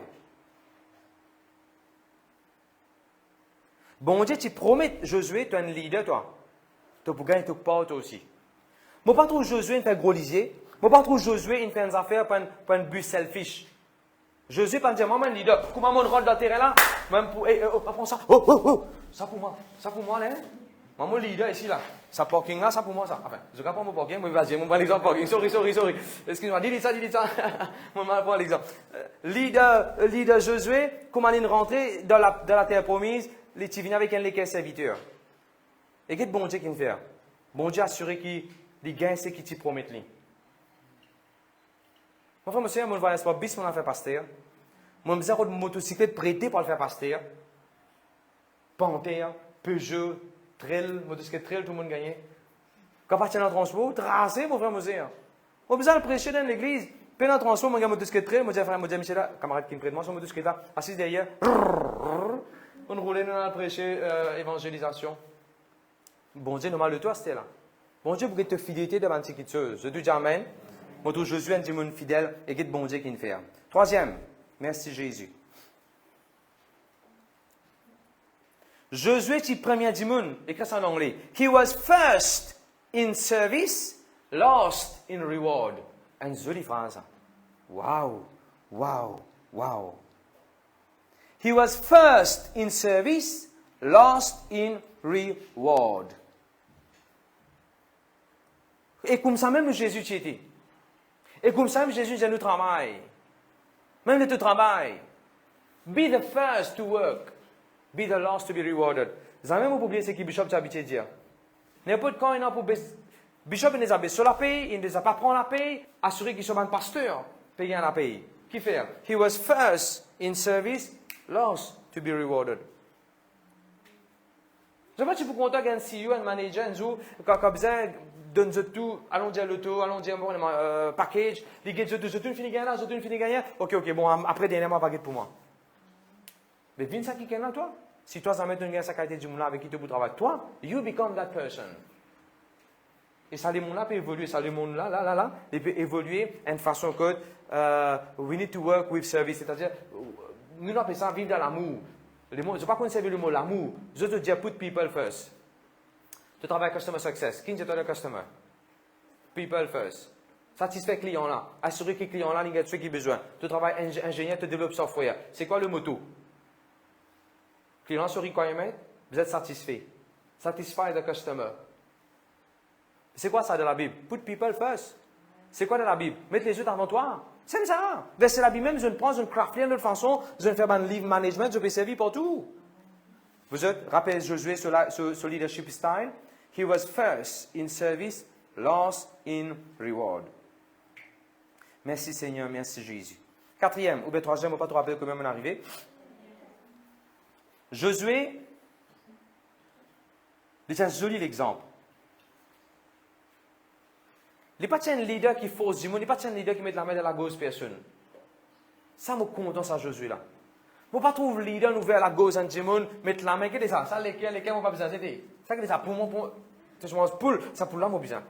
Bon Dieu, tu promets, Josué, tu es un leader, toi. Tu peux gagner tout part, toi aussi. Moi, pas trop Josué, il fait gros lisier. Moi, pas trop Josué, il fait des affaires pour un but selfish. Josué, pas dire, maman, leader, comment on rentre dans le terrain là? Même pour, prends ça. Ça pour moi, là. Moi, mon leader ici, là. Ça parking là, ça pour moi, ça. Enfin, je ne pas mon parking, mais vas-y, je prends l'exemple parking. Sorry. Excuse-moi, dis ça. Moi, je prends l'exemple. Leader Josué, comment il rentré dans la terre promise, il vient avec un serviteur. Et qu'est-ce que bon Dieu qui me fait? Bon Dieu assuré qu'il gagne ce qu'il te promet. Mon frère, monsieur, moi, je vois pas bis pour le faire pasteur. Moi, je me une motocyclette prêtée pour le faire pasteur. Panther, Peugeot, Trail, motocyclette Trail, tout le monde gagne. Quand partir dans le transport, tracé, mon frère, monsieur. On a besoin de prêcher dans l'église. Puis dans le transport, mon gars, motocyclette Trail, moi, je dis Michel, camarade qui me prête, moi, son motocyclette là, assis derrière. On roulait dans la prêcher, évangélisation. Bon Dieu, normal de toi, c'était là. Bon Dieu, pour que tu fidélité devant ce qui te je te dis amen. Moi, tout Jésus, un démon fidèle, et que bon Dieu qui nous fait. Troisième, merci Jésus. Josué est le premier démon, écrit ça en anglais. He was first in service, last in reward. Une jolie phrase. Wow. He was first in service, last in reward. Et comme ça, même Jésus y était. Et comme ça, Jésus dit, nous travaille. Même de tout travail. Be the first to work. Be the last to be rewarded. Vous avez même oublié ce que Bishop a habitué de dire. N'importe quand il a pour Bishop, il les a baissé sur la paix, il ne les a pas pris la paix, assuré qu'ils sont un pasteur, payé la paix. Qui fait? He was first in service, last to be rewarded. Je ne sais pas si vous comptez un CEO, un manager, un jour, quand vous avez donne tout, allons dire l'auto, allons dire bon, package, les gars, je tout fini gagner, ok, bon, après, dernièrement, paquet pour moi. Mais viens ça qui gagne là, toi. Si toi, ça met une gagne sa qualité du monde avec qui tu travailles, toi, you become that person. Et ça, les mondes-là peut évoluer, ça, les mondes-là, ils peuvent évoluer d'une façon que we need to work with service, c'est-à-dire, nous appelons ça vivre dans l'amour. Je ne sais pas qu'on sait le mot l'amour. Je te dis, put people first. Tu travailles customer success. Qui est le customer? People first. Satisfait le client là. Assurer que le client là, il a ce qu'il a besoin. Tu travailles ingénieur, tu développes software. C'est quoi le motto? Client sur requirement, vous êtes satisfait. Satisfy the customer. C'est quoi ça de la Bible? Put people first. C'est quoi de la Bible? Mettre les autres avant toi. C'est ça. C'est la Bible même, je ne prends une crafter de toute façon, je vais faire un livre management, je vais servir partout. Vous êtes, rappelez Josué sur leadership style. He was first in service, last in reward. Merci Seigneur, merci Jésus. Quatrième, ou bien troisième, on ne va pas trop rappeler comment on est arrivé. Josué, c'est un joli exemple. Il n'est pas un leader qui force du monde, il n'est pas un leader qui met la main dans la gauche personne. Ça me content ça Josué là. On ne pas trouver leader nous vers la gauche en Jimon, mettre la main, qu'est-ce que c'est ça? Ça, lesquels, on pas besoin d'aider. Ça, qu'est-ce que c'est ça? Pour moi, je mange poule, ça pour là, moi, besoin.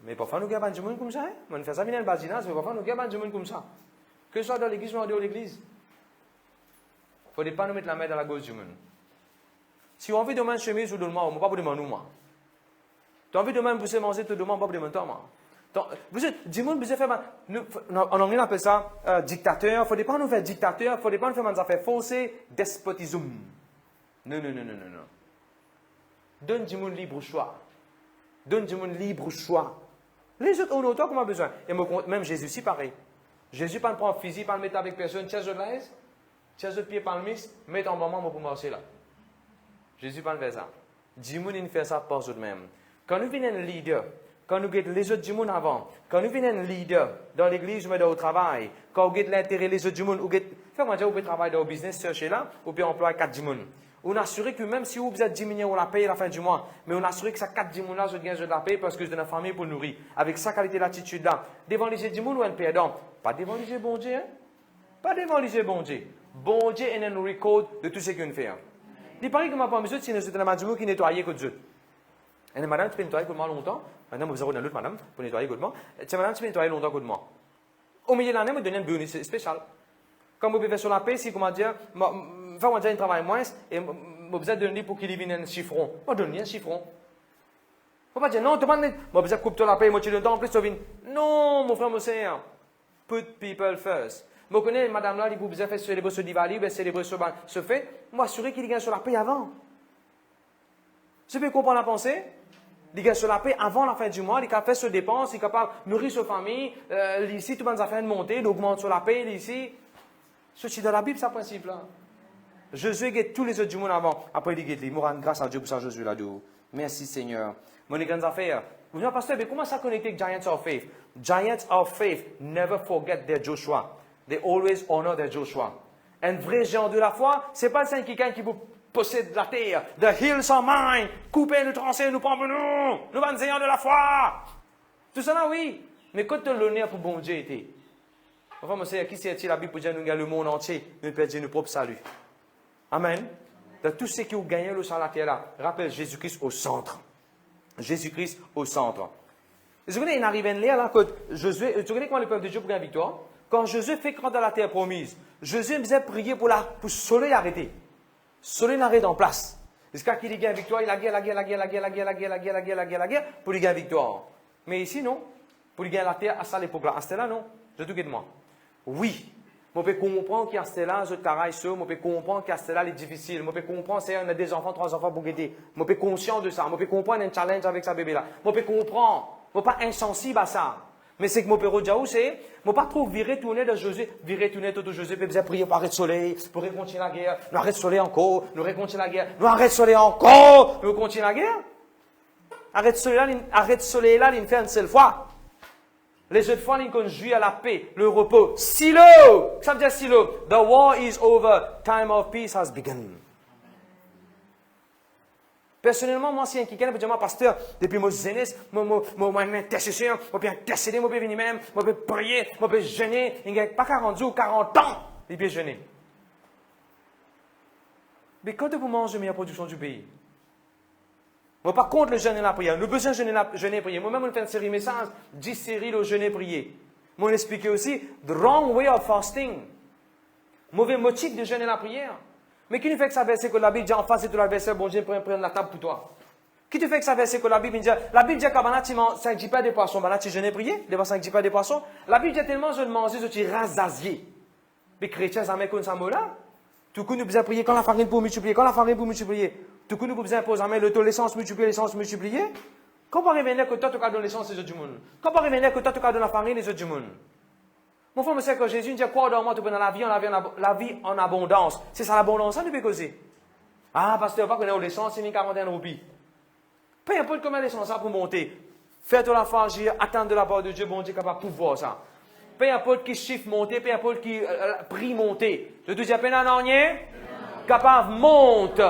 Mais parfois, nous avons un Jimon comme ça, hein? On fait ça, bien un basinage, mais parfois, nous avons un Jimon comme ça. Que ce soit dans l'église ou en dehors de l'église. Il ne faut pas nous mettre la main dans la gauche du monde. Si on veut demander une chemise ou demander, on ne va pas demander moi. Tu as envie de demander pousser manger, tu demandes pas de demander moi. Vous êtes, dis-moi, vous êtes fait, en anglais on appelle ça dictateur. Il ne faut pas nous faire dictateur, il ne faut pas nous faire des affaires forcées, despotisme. Non. Donne du monde libre choix. Donne du monde libre choix. Les autres, on a autant qu'on a besoin. Et même Jésus, si pareil. Jésus, pas le prendre physique, pas le mettre avec personne, tiens, je l'aise, tiens, je pied par le mis, mets en moment pour marcher là. Jésus, pas le faire ça. Du monde, il fait ça par eux-mêmes. Quand nous venons un leader, quand nous guettons les autres du monde avant, quand nous venons un leader dans l'église, mais au travail, quand vous guettez l'intérêt des autres du monde, faites-moi dire, vous pouvez travailler dans le business, chercher là, ou puis employer 4 du monde. On assure que même si vous êtes diminué, on la paye à la fin du mois, mais on assure que ça 4 du monde là, je gagne de la paye parce que je donne la famille pour nourrir. Avec sa qualité d'attitude là, devant les du monde ou un perdant. Pas devant les bon Dieu, hein? Pas devant les bon Dieu. Bon Dieu est un record de tout ce qu'on fait. Il paraît que ma femme, si nous sommes dans le qui nettoie que Dieu. Et madame, tu peux nettoyer comme moi longtemps. Maintenant, vous avez une autre madame pour nettoyer comme moi. Tiens, madame, tu peux nettoyer longtemps comme moi. Au milieu de l'année, vous donnez un bonus spécial. Comme vous pouvez faire sur la paix, si, comment dire, faites-moi dire un travail moins, et vous avez donné pour qu'il vienne un chiffron. Moi, donne un chiffron. Il ne faut pas dire, non, tu m'as dit, vous avez coupé la paix, moi, tu le donnes, en plus, tu viens. Non, mon frère, mon sœur. Put people first. Je connais madame là, il vous faire célébrer ce Diwali, ou célébrer ce fait. Moi, assurer qu'il gagne sur la paix avant. Je peux comprendre la pensée. Il gagne sur la paix avant la fin du mois, il a fait ses dépenses, il est capable de nourrir sa famille. Ici, tout le monde a fait de monter, il augmente sur la paix. Ici, ceci dans la Bible, c'est un principe là. Jésus guette tous les autres du monde avant. Après, il guette les. Moi, grâce à Dieu pour ça, Jésus là. Merci Seigneur. Mon grandes affaires. Vous voyez, pasteur, mais comment ça connecte avec Giants of Faith? Giants of Faith never forget their Joshua. They always honor their Joshua. Un vrai géant de la foi, c'est pas quelqu'un qui vous possède la terre. The hills are mine. Coupez, nous trancher, nous prendre nous. Nous sommes géants de la foi. Tout ça là, oui. Mais quand tu as l'honneur pour bon Dieu était. Enfin, moi, c'est qui c'est la Bible pour dire nous gagner le monde entier, nous perdons notre propre salut. Amen. De tous ceux qui ont gagné le sur la terre là, rappelle Jésus-Christ au centre. Jésus-Christ au centre. Vous connaissez, il arrive là, quand Josué, vous connaissez comment le peuple de Dieu pour gagner la victoire? Quand Josué fait rentrer dans la terre promise, Josué faisait prier pour le soleil arrêter. Le soleil n'arrête en place. Jusqu'à qu'il gagne la victoire, il a la guerre, pour lui gagner la victoire. Mais ici, non. Pour lui gagner la terre, à ça l'époque-là. À ce là, non. Je te dis de moi. Oui. Je peux comprendre qu'il y a ce là, je travaille sur, je peux comprendre qu'il y a ce là, est difficile. Je peux comprendre qu'il y a des enfants, 3 enfants pour guider. Je peux conscient de ça. Je peux comprendre un challenge avec sa bébé là. Je peux comprendre. Je ne suis pas insensible à ça. Mais c'est que mon père Diaou, c'est, je ne pas trop virer tourner de Josué, virer tourner tout de Josué, puis prier pour arrêter le soleil, pour continuer la guerre. Nous arrêtons le soleil encore, nous continuer la guerre, nous arrêtons le soleil encore, nous continuer la guerre. Arrête le soleil là, il fait une seule fois. Les autres fois, ils conduisent à la paix, le repos. Silo! Ça veut dire silo. The war is over. Time of peace has begun. Personnellement, moi, si un quelqu'un peut dire, moi, pasteur, depuis mon jeunesse, moi, intercession, moi, peux intercéder, moi, peux venir même, moi, peux prier, moi, peux jeûner. Il n'y a pas 40 jours, 40 ans, il peut jeûner. Mais quand vous mangez la meilleure production du pays, moi, pas contre le jeûne et la prière. Nous besoin de jeûner et prier. Moi-même, on fait une série message, 10 séries de jeûner et prier. Moi, on explique aussi, the wrong way of fasting. Mauvais motif de jeûner et la prière. Mais qui nous fait que ça verset que la Bible dit en face de la verset, bon Dieu, prendre la table pour toi? Qui te fait que ça verset que la Bible dit, que tu manges 5 pas de poissons, tu jeûnes et prier, devant 5 pas de poissons. La Bible dit tellement, je ne mange, je suis rassasié. Les chrétiens, ça met comme ça, là. Tout coup, nous besoin prier quand la farine pour multiplier, Tout coup, nous besoin poser le taux l'essence multiplier. Comment revenir que toi, tu as donné l'essence des autres du monde? Comment revenir que toi, tu as donné la farine des autres du monde? Mon frère, c'est que Jésus dit quoi dans moi, tu peux dans la vie en abondance. C'est ça l'abondance, ça, tu peux causer. Ah, pasteur, pas qu'on a l'essence, c'est 1041 roupies. Peu importe comment l'essence ça pour monter. Faites la fargir, attendre de la part de Dieu, bon Dieu, capable de pouvoir ça. Peu importe qui chiffre monter, peu importe qui prix monter. Je te dis à peine un rien, capable monte,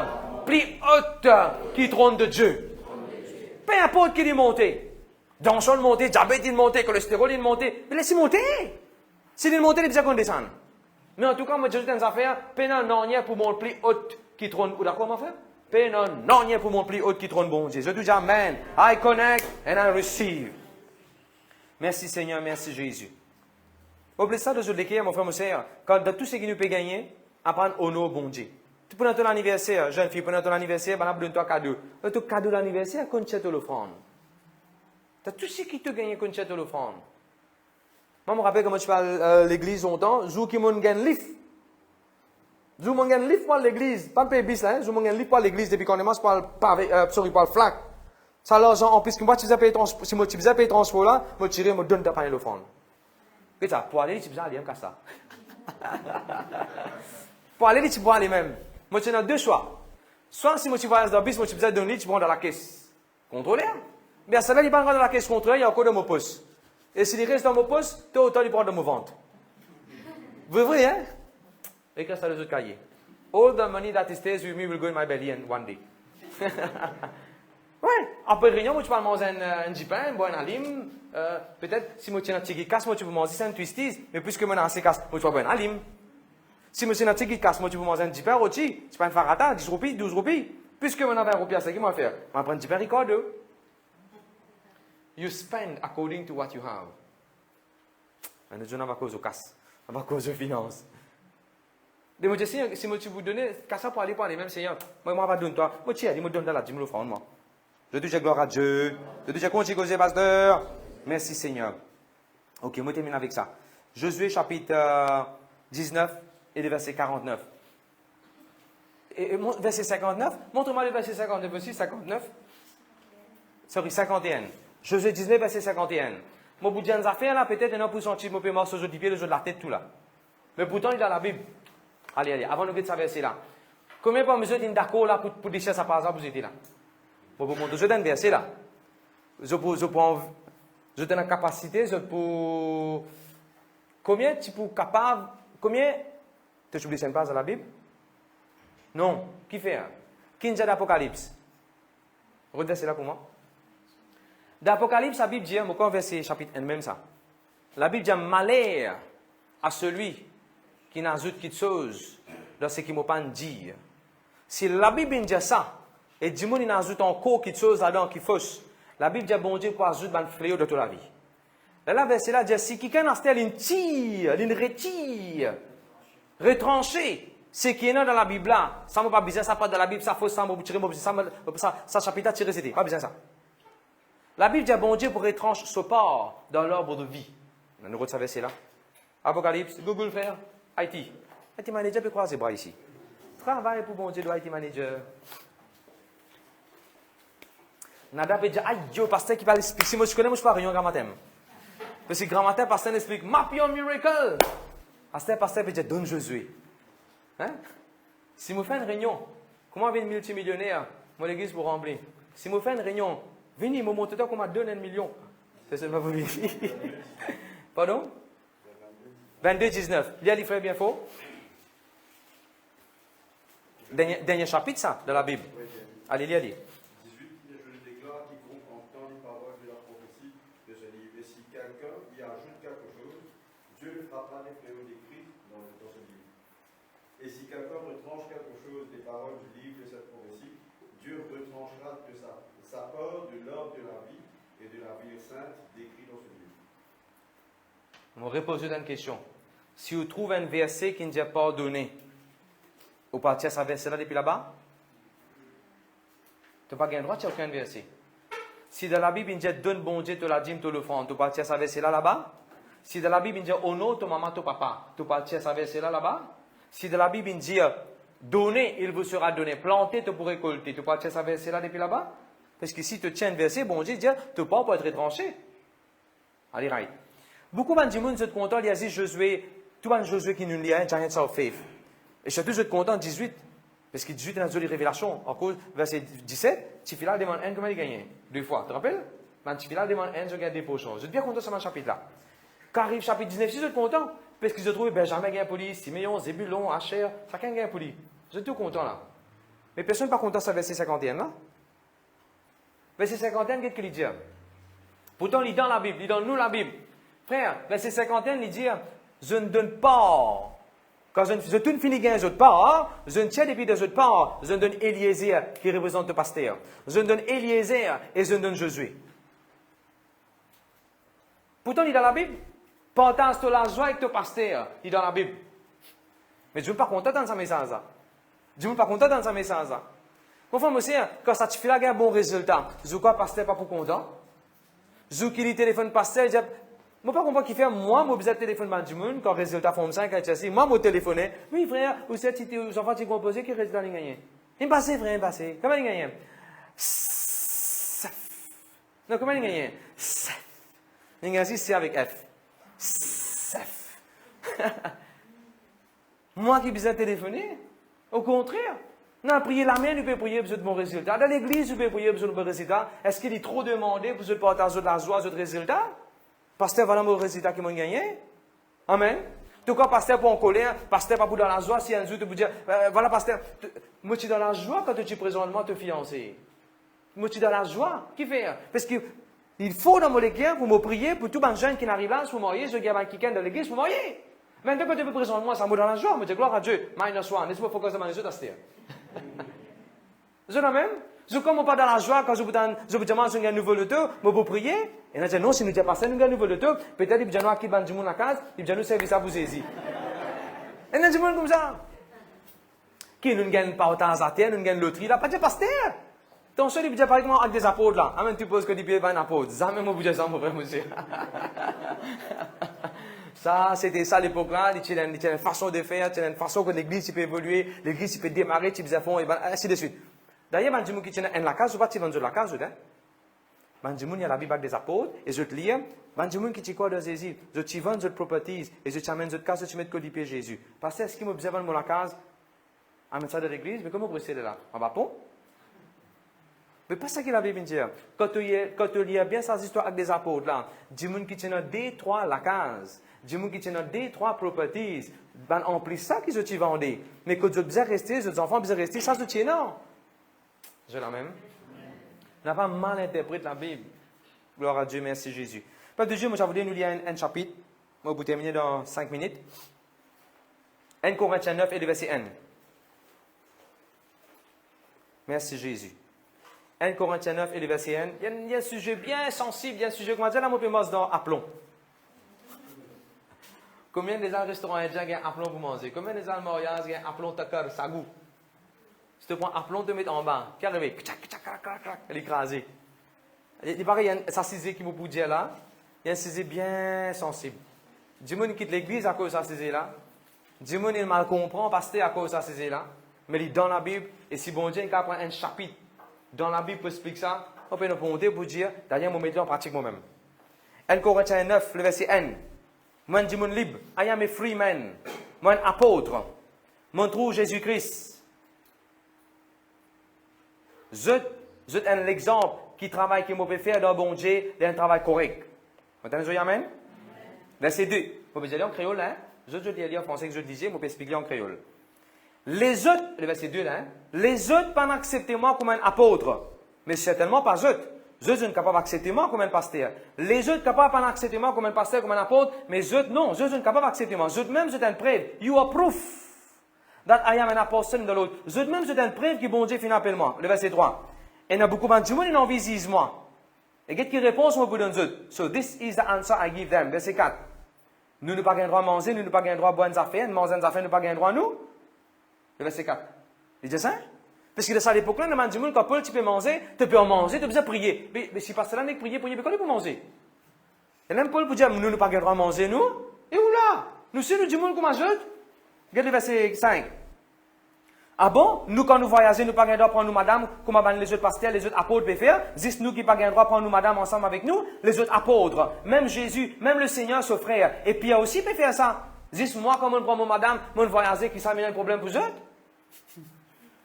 plus haute qui trône de Dieu. Peu importe qui dit monter. Tension de monter, diabète de monter, cholestérol de monter. Mais laissez monter. Si il monte, il est bien qu'on descende. Mais en tout cas, moi, je dis dans les affaires, pénan non rien pour mon plus haut qui trône. Ou d'accord, mon frère? Pénan non rien pour mon plus haut qui trône, bon Dieu. Je dis amen. I connect and I receive. Merci Seigneur, merci Jésus. Oubliez ça de ce décret, mon frère, mon sœur. Quand de tout ce qui nous peut gagner, apprendre honneur, bon Dieu. Tu prends ton anniversaire, jeune fille, prends ton anniversaire, ben, donne-toi cadeau. Ton cadeau d'anniversaire, qu'on tient l'offrande. Tu as tout ce qui te gagne, qu'on tient l'offrande. Moi, je me rappelle comment je parle à l'église longtemps, je qui m'ont gagné lift. Je m'ont gagné lift pour l'église. Pas de bis là, je m'ont gagné lift pour l'église depuis qu'on commence par le flac. Ça, l'argent, en plus que moi, si moi, tu faisais payer transport là, moi, je me donne ta panne l'offrande. Et ça, pour aller, tu faisais aller, comme ça. Pour aller, tu prends aller même. Moi, tu as deux choix. Soit, si moi, tu voyages dans le bus, moi, tu faisais donner, tu prends dans la caisse. Contrôleur. Mais à cela, il pas dans la caisse contrôleur, il y a encore de mon poste. Et s'il reste dans mon poste, tôt ou tard, il prend de mon ventre. Vous voyez, hein? Écris ça dans les autres cahiers. All the money that stays with me will go in my belly one day. Ouais. Après réunion, moi, tu vas manger un jipin, un bon alim. Peut-être, si moi, tu as un petit casse, moi, tu peux manger un twisties. Mais puisque moi, j'ai un casse, moi, tu vas boire un alim. Si moi, tu as un petit casse, moi, tu peux manger un jipin rôti. Tu peux un farata, 10 roupies, 12 roupies. Puisque moi, j'ai 20 roupies, c'est ce qu'il m'a fait. Moi, je prends un jipin ricordo. You spend according to what you have. Mais je n'ai pas cause de casse, pas cause de finance. Mais moi, si moi tu vous donnez, casse pour aller même Seigneur. Moi, je ne vais pas donner toi. Moi, tu as dit, moi, donne la 10 000 francs, moi. Je te dis gloire à Dieu. Je te dis continue causer, pasteur. Merci Seigneur. Ok, moi, je termine avec ça. Josué chapitre 19 et le verset 49. Et verset 59, montre-moi le verset 59 aussi, 59. Sorry, 51. Josué 19, verset 51. Mon bout de affaires là, peut-être un pour sentir mon peu mort sur le pied, le jeu de la tête, tout là. Mais pourtant, il est dans la Bible. Allez, avant de voir ce verset là. Combien de mesures êtes d'accord là pour déchirer ça par exemple, vous étiez là? Pour vous montrer, je donne un verset là. Je donne la capacité, je pour. Combien tu peux capable. Combien. Tu as oublié une page dans la Bible? Non. Qui fait? Qui est d'Apocalypse? Reverse là pour moi. D'Apocalypse, la Bible dit, mon verset chapitre 1, même ça. La Bible dit malheur à celui qui n'ajoute quelque chose dans ce qu'il m'a pas dit. Si la Bible dit ça, et du monde n'ajoute encore quelque chose là-dedans qui fausse, la Bible dit bon Dieu pour ajouter un fléau de toute la vie. Là, le verset là dit si quelqu'un a acheté une tire, une retire, retranché, ce qui est dans la Bible là, ça ne m'a pas besoin, ça pas dans la Bible, ça fausse, ça m'a tiré, ça chapitre à tirer, c'était pas besoin ça. La Bible dit bon Dieu pour retrancher ce part dans l'arbre de vie. Nous retrouvons ce verset là. Apocalypse, Google frère, IT. IT manager peut croire ses bras ici. Travaille pour bon Dieu, le IT manager. Nada peut dire, aïe, yo, pasteur qui parle expliquer. Si moi je connais, moi je parle rien grammaire. Parce que grammaire, pasteur explique, map your miracle. Pasteur peut dire, donne Josué. Hein? Si moi fais une réunion, comment vient multimillionnaire, mon église pour remplir? Si moi fais une réunion, venez, moi montre toi comment donner 1 million. C'est seulement vous venir. Pardon? 22, 19. Il y a des frères bien faux? Dernier chapitre, ça, de la Bible. Allez, lire. 18, je déclare quiconque entend les paroles de la prophétie de ce livre. Et si quelqu'un y ajoute quelque chose, Dieu le frappera des fléaux décrits dans ce livre. Et si quelqu'un retranche quelque chose des paroles du livre de cette prophétie, Dieu retranchera de sa part de l'ordre de la vie et de la vie sainte décrit dans ce livre. On va reposer une question. Si vous trouvez un verset qui nous est pardonné, vous partez à ce verset-là depuis là-bas? Tu n'as pas le droit de aucun verset. Si dans la Bible, il dit donne bon Dieu, tu la dîme, tu le fond, tu parti à ce verset-là là-bas? Si dans la Bible, il dit honore ton maman, ton papa, tu parti à ce verset-là là-bas? Si dans la Bible, il dit donner, il vous sera donné, planter, tu pourras récolter, tu parti à ce verset-là depuis là-bas? Parce que si tu tiens un verset, bon Dieu dit tu pas pour être retranché. Allez, right. Beaucoup de gens sont contents, il y a dit Josué, tout le monde Josué qui nous lit, Giants of Faith. Et surtout, je suis content 18. Parce que 18 est dans une révélation. En cause, verset 17, Tifila demande un, comment il gagne? 2 fois. Tu te rappelles? Tifila demande un, je gagne des pochons. Je suis bien content sur ce chapitre-là. Quand arrive chapitre 19, je suis content. Parce que je trouve Benjamin gagne poli, Siméon, Zébulon, Asher, chacun gagne poli. Je suis tout content là. Mais personne n'est pas content sur verset 51 là. Verset 51, qu'est-ce qu'il dit? Pourtant, il est dans la Bible, il est dans nous la Bible. Frère, verset 51, il dit, je ne donne pas. Quand je tourne fini gain les autres parts, je ne tiens depuis des autres parts, je donne Eliezer qui représente le pasteur. Je donne Eliezer et je donne Josué. Pourtant, il est dans la Bible. Partage de la joie avec ton pasteur, il est dans la Bible. Mais je ne suis pas content dans ce message. Je ne suis pas content dans ce message. Mon frère, aussi, quand ça te fait un bon résultat, je crois que le pasteur n'est pas pour content. Je qui le téléphone pasteur, je ne sais pas comprendre qui fait, moi, je besoin de téléphone du monde, quand le résultat fait 5, moi, je téléphone. Oui, frère, vous êtes les enfants qui composent, qui résultat ils gagnent. Il passé, frère, il passé. Comment ils gagnent? Non, comment ils gagnent? Ils gagnent c'est avec F. Moi qui besoin de téléphoner, au contraire. Non, prier la main, vous pouvez prier pour de bons résultats. Dans l'église, vous pouvez prier pour de bons résultats. Est-ce qu'il est trop demandé pour de partager de la joie, de résultats? Pasteur, voilà mon résultat qui m'a gagné. Amen. Tout cas, pasteur, pour en colère, pasteur, pas pour dans la joie, si un jour tu peux dire, voilà, pasteur, moi, tu es dans la joie quand tu présentement te fiancer. Moi, tu es dans la joie. Qui fait? Parce que, il faut dans mon église pour me prier pour tout le jeune qui n'arrive pas, pour marier, ceux qui ont un quelqu'un dans l'église, pour marier. Maintenant, quand tu peux présenter moi, ça me dans la joie, je dis gloire à Dieu. Minus one, laisse-moi focus dans les yeux d'Astér. Je l'ai même. Je ne commence pas dans la joie quand je vous demande si vous avez un nouveau loto, je peux prier. Et on dit non, si nous avons passé, nous avons un nouveau loto, peut-être qu'il y a qui va nous la case, il va nous servir ça vous aider. Et on dit comme ça. Qui nous gagne pas autant à terre, nous gagne loterie, là, pas de pasteur. Ton seul, il dit par exemple avec des apôtres là. Amen, tu poses que tu peux pas un apôtre. Jamais moi, vous dis ça, mon frère, monsieur. Ça, c'était ça à l'époque-là. Il y a une façon de faire, il y a une façon que l'église peut évoluer, l'église peut démarrer, tu peux faire, et ainsi de suite. D'ailleurs, quand tu as la case, tu vas dans la case, quand tu as la Bible des apôtres, et je te lis, quand tu as quoi de Jésus, je te vends de properties, et je t'amène de case, tu mets de pied Jésus. Parce que est-ce qu'il m'a besoin de la case, amène ça de l'église, mais comment vous de là? En bas, pont? Mais pas ça qu'il avait bien dit. Quand tu lis bien ces histoires avec des apôtres, là, du monde qui tient des trois la case, du monde qui tient des trois properties, ben en plus ça qu'ils te vendaient. Mais que tu besoin rester, les enfants besoin rester, ça se tient non. Je la même. N'a pas mal interprété la Bible. Gloire à Dieu, merci Jésus. Pas de Dieu, moi, je voulais nous lire un chapitre. Moi, vous terminer dans 5 minutes. 1 Corinthiens 9 et le verset 1. Merci Jésus. 1 Corinthiens 9 et le verset 1. Il y a un sujet bien sensible, il y a un sujet, comment dire, là, moi, je pense dans aplomb. Combien des restaurants indiens ont un aplomb pour manger? Combien des mariages ont un aplomb takar, sagou? Si tu prends aplomb, tu mets en bas. Qu'est-ce qui arrive? Elle est écrasée. Il y a un sujet qui me dire là. Il y a un sujet bien sensible. Du monde quitte l'église à cause de ce sujet-là. Du monde il mal comprend, pasteur à cause de ce sujet-là. Mais il est dans la Bible, et si bon Dieu prend un chapitre dans la Bible pour expliquer ça, on peut nous demander pour dire, d'ailleurs, je vais mettre en pratique moi-même. 1 Corinthiens 9, le verset 1. Moi, je suis libre. I am a free man. Moi, un apôtre. Moi, je trouve Jésus-Christ. Je suis un exemple qui travaille, qui m'a fait faire dans bon Dieu, un travail correct. Vous entendez, amen? Verset 2. Vous pouvez aller en créole, hein? Je vais lire en français que je disais, je vais expliquer en créole. Les autres, le verset 2 là, hein? Les autres pas accepter moi comme un apôtre, mais certainement pas eux. Eux sont capables d'accepter moi comme un pasteur. Les autres capables pas d'accepter moi comme un pasteur, comme un apôtre, mais eux non, eux sont capables d'accepter moi. Eux même sont un preuve. You are proof that I am an apostle de l'autre. Eux même sont un preuve que bon Dieu finit appelle moi. Le verset 3. Et il y a beaucoup de gens qui ont envie moi. Et qu'est-ce qui répond moi pour donner eux? So this is the answer I give them. Verset 4. Nous n'avons pas le droit à manger, nous n'avons pas le droit à boire des affaires, manger des affaires, nous n'avons pas le droit à nous. Le verset 4. Il dit ça? Parce que de ça à l'époque-là, le monde quand Paul, tu peux manger, tu peux en manger, tu peux besoin prier. Mais si pas cela, n'est prier, mais comment tu peux manger? Et même Paul peut dire, nous n'avons pas le droit à manger, nous. Et où là? Nous sommes du monde comme un jeune. Regarde le verset 5. Ah bon? Nous, quand nous voyageons, nous n'avons pas le droit à prendre nous, madame, comme les autres pasteurs, les autres apôtres peuvent faire. Juste nous qui n'avons pas le droit à prendre nous, madame, ensemble avec nous, les autres apôtres. Même Jésus, même le Seigneur, ce frère. Et Pierre aussi peut faire ça. Juste moi, quand on prend mon madame, mon voyager, qui s'amène un problème pour eux.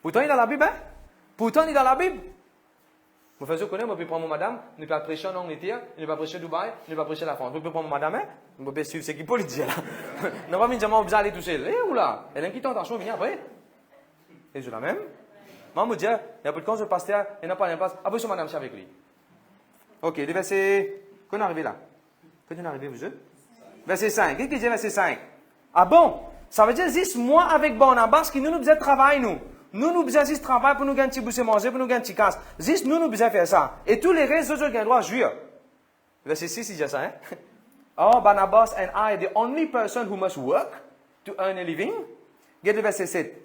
Pourtant, il est dans la Bible, hein? Pourtant, il est dans la Bible. Vous faites connaître, moi, je peux prendre mon madame, ne pas prêcher en Angleterre, ne pas prêcher à Dubaï, ne pas prêcher à la France. Vous pouvez prendre mon madame, hein? Vous pouvez suivre ce qu'il peut dire, là. Non, pas dire, vous allez tout seul. Eh, oula! Elle a une petite tentation, vient après. Et je la même. Maman me dit, il y a peu de temps, le pasteur, il n'a pas de place. Ah, oui, madame, c'est avec lui. Ok, le verset. Qu'on est arrivé là? Quand on est arrivé, vous êtes? Verset 5. Qu'est-ce qu'il dit, verset 5? Ah bon? Ça veut dire, juste moi avec Barnabas, qui nous besoin de travail, nous. Nous besoin de travail pour nous gagner un petit bout manger, pour nous gagner un petit casse. Juste nous besoin de faire ça. Et tous les restes, eux, ont droit à jouir. Verset 6, il dit ça, hein? Oh, Barnabas and I, the only person who must work to earn a living. Regarde le verset 7.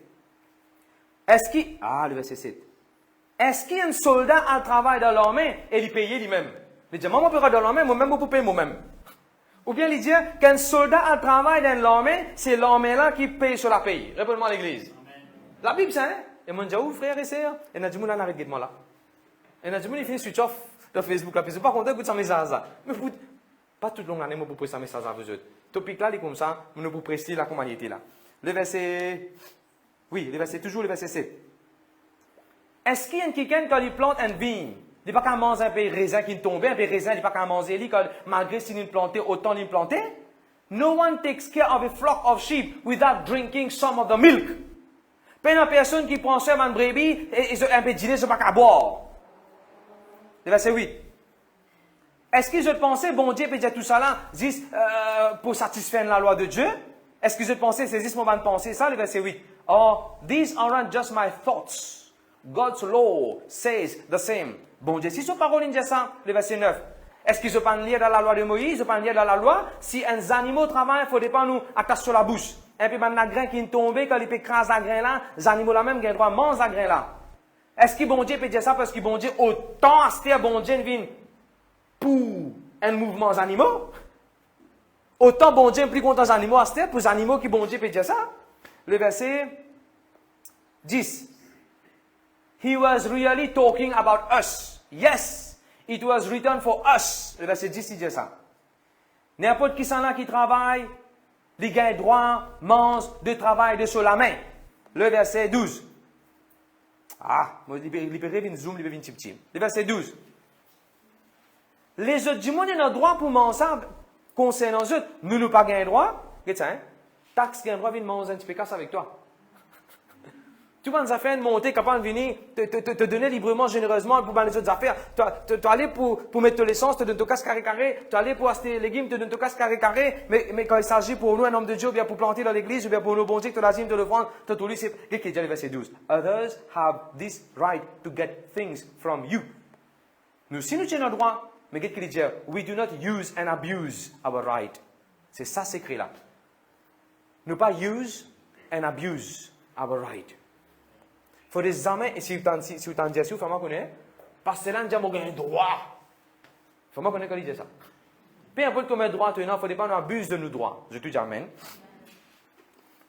Est-ce qu'il... Ah, le verset 7. Est-ce qu'il y a un soldat à travail dans l'armée et il paye lui-même? Il dit, moi, je peux dans l'armée, moi-même, je peux payer moi-même. Ou bien il dit qu'un soldat à travail dans l'armée, c'est l'armée-là qui paye sur la paye. Réponds-moi à l'église. La Bible, c'est, hein? Et moi, je dis, oh, frère et sœur, et on a dit, on arrête de moi là. Et on a dit, on fait switch off de Facebook là, puis je ne suis pas content de ça message là. Mais pas toute longue année, moi, pour prêter ça message à vous autres. Topic là, il est comme ça, nous pour prester la communauté là. Le verset, oui, le verset, toujours le verset 7. Est-ce qu'il y a quelqu'un quand il plante une vigne, il n'est pas qu'à manger un peu de raisin qui tombe, un peu de raisin, il n'est pas qu'à manger, malgré s'il est planté, autant il planté? No one takes care of a flock of sheep without drinking some of the milk. Pas une personne qui prend soin d'une brebis et un peu de dîner, c'est pas qu'à boire. Le verset 8. Est-ce qu'ils ont pensé, bon Dieu peut dire tout ça là, pour satisfaire la loi de Dieu? Est-ce qu'ils ont pensé, c'est juste mon de penser ça, le verset 8? Oh, these aren't just my thoughts. God's law says the same. Bon Dieu, si son parole dit ça, le verset 9. Est-ce qu'ils ont pas lire dans la loi de Moïse, ils ont pas lire dans la loi? Si un animal travaille, il ne faudrait pas nous attacher sur la bouche. Et puis, la grain qui est tombé, quand il peut écraser la grain là, les animaux là même, ils ont le droit de manger la grain là. Est-ce que bon Dieu peut dire ça parce que bon Dieu, autant à ce bon Dieu vient pour un mouvement animaux? Autant bon Dieu plus content des animaux à cette pour les animaux qui bon Dieu peut dire ça. Le verset 10. He was really talking about us. Yes, it was written for us. Le verset 10, il dit ça. N'importe qui s'en là qui travaille, les gains droits, mange, de travail, de sur la main. Le verset 12. Ah, moi, libérez une zoom, libérez une petit. Le verset 12. Les autres du monde, ils ont droit pour manger concernant eux. Nous, nous pas gain droit. Regarde ça, hein? Taxe gain droit, viens manger un petit peu casse avec toi. Tu vas nous affaires de monter, capable de venir te donner librement, généreusement pour les autres affaires. Tu aller pour mettre l'essence, te donner ton casse carré. Tu aller pour acheter les légumes, te donner ton casse carré. Mais quand il s'agit pour nous, un homme de Dieu, ou bien pour planter dans l'église, ou bien pour nos bons dieux, tu l'asime, tu le prends, tu tout lu, c'est. Qu'est-ce qu'il dit le verset 12? Others have this right to get things from you. Nous aussi, nous tenons le droit. Mais qu'est-ce qu'il dit? We do not use and abuse our right. C'est ça, c'est écrit là. Ne pas use and abuse our right. Il faut des hommes, et si vous t'en dites ça, il faut m'en connaître, parce que là, nous avons un droit. Il faut m'en connaître quand il dit ça. Peu importe combien de droits tu as, il ne faut pas nous abuser de nos droits. Je te dis amen.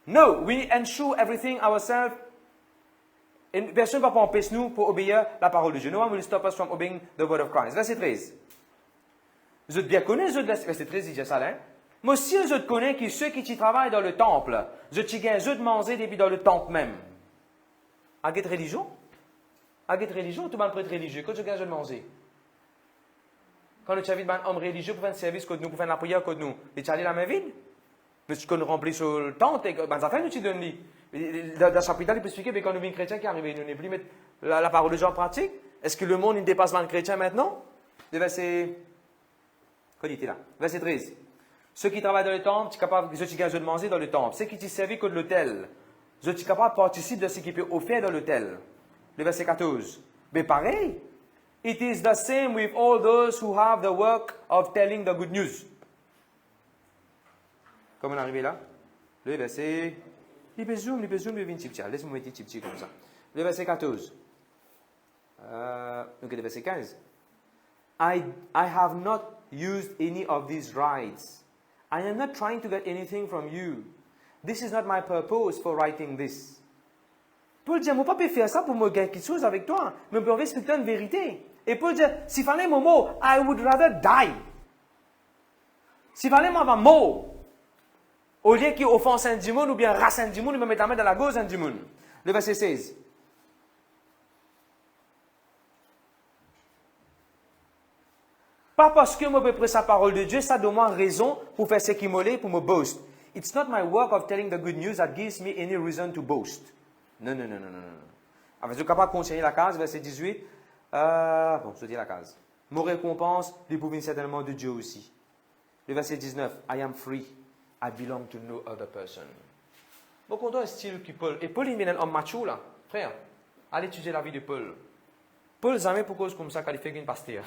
No, we ensure everything ourselves. Et personne ne va pas empêcher nous pour obéir la parole de Dieu. No one will stop us from obeying the word of Christ. Verset 13. Vous êtes bien connus, verset 13, il dit ça là. Moi aussi, je connais que ceux qui travaillent dans le temple, je te gagne de manger depuis dans le temple même. À quelle religion? À quelle religion, tout le monde peut être religieux. Quand tu gagne de manger. Quand tu as vu un homme religieux pour faire un service contre nous, pour faire la prière contre nous, tu as la main vide? Mais tu connais rempli sur le temple, et ben, ça fait nous tu donnes lui. Dans le chapitre, il peut expliquer, mais quand nous sommes chrétiens qui arrivent, nous n'est plus mettre la parole de Dieu en pratique. Est-ce que le monde il dépasse le chrétien maintenant? Le verset. Quoi dit-il là? Verset 13. Ceux qui travaillent dans le temple, tu es capable, ceux qui gagnent de manger dans le temple. Ceux qui t'y servent que de l'autel. Je suis capable de participer de ce qui peut offrir dans l'autel. Le verset 14. Mais pareil. It is the same with all those who have the work of telling the good news. Comment on est arrivé là? Le verset. Il peut zoom, il vient petit. Laisse-moi mettre petit comme ça. Le verset 14. Donc le verset 15. I have not used any of these rights. I am not trying to get anything from you. This is not my purpose for writing this. Paul dit, moi, pas peux faire ça pour me gagner quelque chose avec toi, mais on peut respecter une vérité. Et Paul dit, s'il fallait mon mot, I would rather die. S'il fallait m'avoir mot, au lieu qu'il offense un démon ou bien race un démon, il me met la main dans la gauche un démon. Le verset 16. Pas parce que moi peux prêcher la parole de Dieu, ça donne moi raison pour faire ce qui m'olait, pour me boast. It's not my work of telling the good news that gives me any reason to boast. Non. Alors, je suis capable de continuer la case, verset 18. Bon, je dis la case. Mon récompense, il provient certainement de Dieu aussi. Le verset 19. I am free. I belong to no other person. Bon, quand on a un style qui Paul. Et Paul, il est un homme macho, là. Frère, allez étudier la vie de Paul. Paul, jamais pour cause comme ça, quand il fait une pasteur.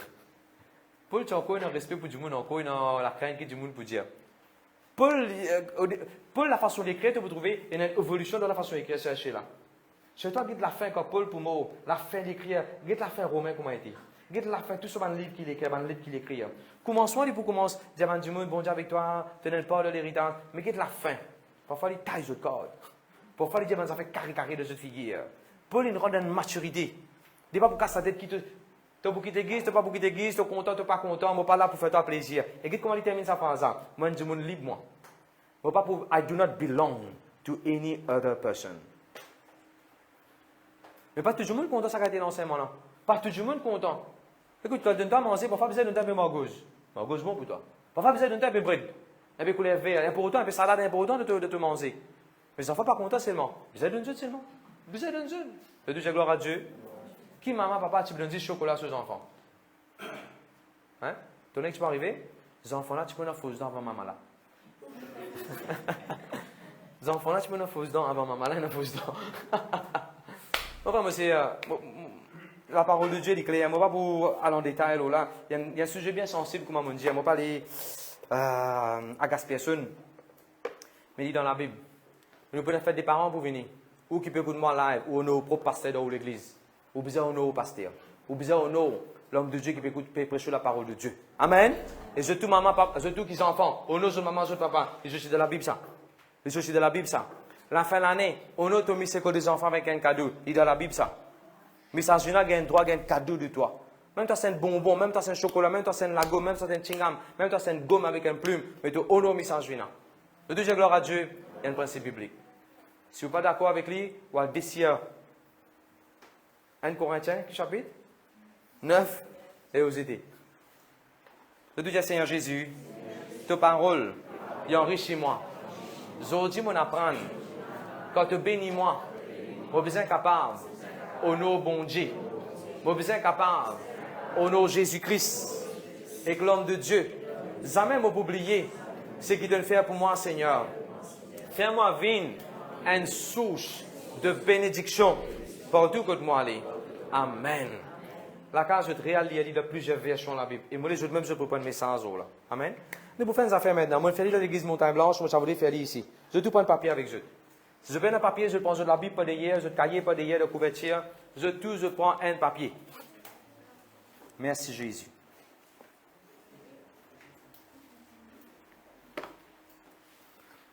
Paul, tu as encore un respect pour du monde, encore la crainte que du monde peut dire. Paul, la façon d'écrire, vous trouvez une évolution dans la façon d'écrire, cherchez là. Je toi, regarde la fin quand Paul pour moi, la fin d'écrire, regarde la fin romain comment a été. Regarde la fin, tout ce livre qu'il écrit, Commencement, il faut commencer, dire du monde, bon Dieu avec toi, tenez pas de l'héritage, mais regarde la fin. Parfois, il taille le corps. Parfois, il dit, ça fait carré de cette figure. Paul, il rend une maturité. Il n'est pas pour casser sa tête qui te. Tu as beaucoup d'église, tu n'as pas beaucoup d'église, tu es content, tu n'es pas content, je ne suis pas là pour faire toi plaisir. Et regarde comment il termine sa phrase. Moi, je suis libre, moi. Je pas pour, I do not belong to any other person. Mais pas tout le monde content, ça a été l'enseignement là. Pas tout le monde content. Écoute, tu as donné à manger, parfois besoin de donner un peu margouze. Margouze bon pour toi. Parfois besoin de donner un peu bread, un peu couleur vert, un peu autant, un peu salade, un peu autant de te manger. Mais les enfants pas contents seulement. Besoin de donner seulement. Besoin de donner. Je dis gloire à Dieu. Qui, maman, papa, tu peux donner chocolat sur les enfants? Hein? Ton ex peut arriver? Les enfants là, tu peux donner fausse dent avant maman là. Les enfants là, tu peux donner fausse dent avant maman là, une fausse dent. Enfin, moi, c'est la parole de Dieu est claire. Moi, pas pour aller en détail là. Il y a un sujet bien sensible, comme on dit. Moi, pas aller à gaspiller personne. Mais il dit dans la Bible. Nous pouvons faire des parents pour venir. Ou qui peut écouter moi live, ou nos propres pasteurs dans l'église. Ou besoin de nos pasteurs. Ou bien honore l'homme de Dieu qui peut prêcher la parole de Dieu. Amen. Et je tout maman, papa, je tout qui sont enfants. Honore je maman, je papa. Et je suis de la Bible ça. Et je suis de la Bible ça. La fin de l'année, honore ton mis que des enfants avec un cadeau. Il est dans la Bible ça. Mais ça, je n'ai un droit, un cadeau de toi. Même toi, c'est un bonbon, même toi, c'est un chocolat, même toi, c'est un lago, même toi, c'est un chingam, même toi, c'est une gomme avec un plume. Mais tu honores le message vina. Le deuxième gloire à Dieu, il y a un principe biblique. Si vous n'êtes pas d'accord avec lui, ou à décider 1 Corinthiens, chapitre 9, et aux idées. Le deuxième Seigneur Jésus, ta parole, il enrichit moi. Aujourd'hui, mon apprendre, quand tu bénis moi, je besoin capable, au nom bon Dieu, je besoin capable, au nom de Jésus-Christ, et que l'homme de Dieu, jamais m'a oublié ce qu'il doit faire pour moi, Seigneur. Fais-moi vivre une source de bénédiction partout que moi aller. Amen. La case de réaliser de plusieurs versions de la Bible. Et moi, je même je peux prendre mes 100 euros là. Amen. Nous pouvons faire des affaires maintenant. Moi, je fais dans l'église Montagne Blanche, moi, ça veut dire faire ici. Je tout prends un papier avec eux. Si je prends un papier, je prends de la Bible, pas d'hier, je cahier, pas d'hier, de couverture. Je prends un papier. Merci Jésus.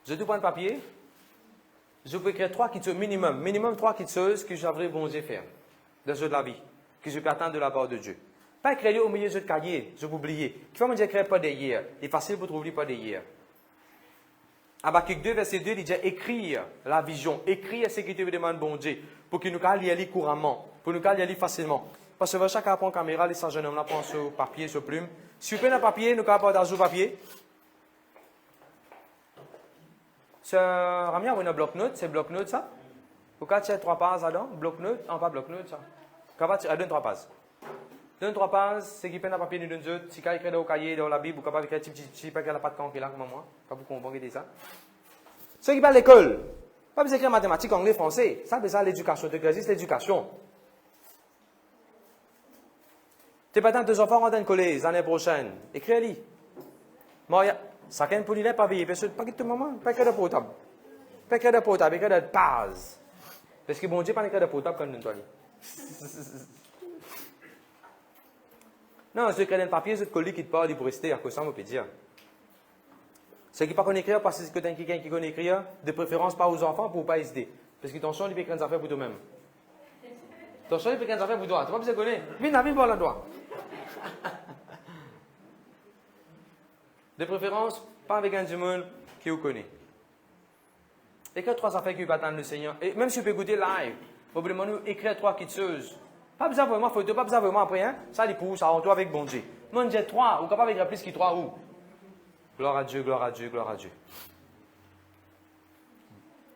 Je tout prends un papier. Je peux écrire 3 quitteuses, minimum 3 quitteuses que j'aimerais bon Dieu faire dans de la vie, que je peux attendre de la part de Dieu. Pas écrire au milieu de cahier, je vais oublier. Qui va me dire écrire pas d'hier? Il est facile pour trouver pas d'hier. Habakkuk 2, verset 2, il dit écrire la vision, écrire ce que tu veux demander bon Dieu, pour que nous puissions y aller couramment, pour que nous puissions y aller facilement. Parce que chacun prend caméra, les jeune homme là prend sur papier, sur plume. Si vous prenez un papier, nous pouvons pas sur papier. Ramia, vous avez un bloc-notes, c'est bloc-notes ça? Vous pouvez tirer 3 pages là-dedans, bloc-notes, non pas bloc-notes ça. Vous pouvez tirer 2-3 pages. 2-3 pages, c'est qui prennent un papier, nous donnent deux. Si vous écrit dans le cahier, dans la Bible, vous pouvez écrire petit, pas qu'elle n'a pas de camp qui est là comme moi. Pas vous comprendre ça. Ceux qui parlent à l'école, pas besoin d'écrire mathématiques, anglais, français. Ça, c'est l'éducation. Tu existe l'éducation. Tu pas tant tes enfants rentrent dans collège l'année prochaine. Écris-les. Moi, chacun pour l'île, pas veiller. Parce que pas que tout le moment, pas que de potable. Pas que de potable, pas que de paz. Parce que bon Dieu, pas que de potable comme nous doit aller. Non, ceux qui ont un papier, ceux qui qui te parlent, ils pourraient rester à cause de ça, on peut dire. Ceux qui ne connaissent pas écrire, parce que tu as quelqu'un qui connaît écrire, de préférence pas aux enfants pour ne pas hésiter. Parce que ton son, il peut écrire des affaires pour toi-même. Ton son, il peut écrire des affaires pour toi. Tu n'as pas besoin de connaître. Viens, voir là-dedans. De préférence, pas avec un du monde qui vous connaît. Écrire 3 affaires qui vous attendent le Seigneur. Et même si vous pouvez écouter live, vous pouvez nous écrire 3 quitteuses. Pas besoin vraiment photo, pas besoin vraiment après, hein? Ça, les pouces, ça rentre avec bon Dieu. Moi, on dit 3, ou capable d'écrire plus que 3 ou. Gloire à Dieu, gloire à Dieu, gloire à Dieu.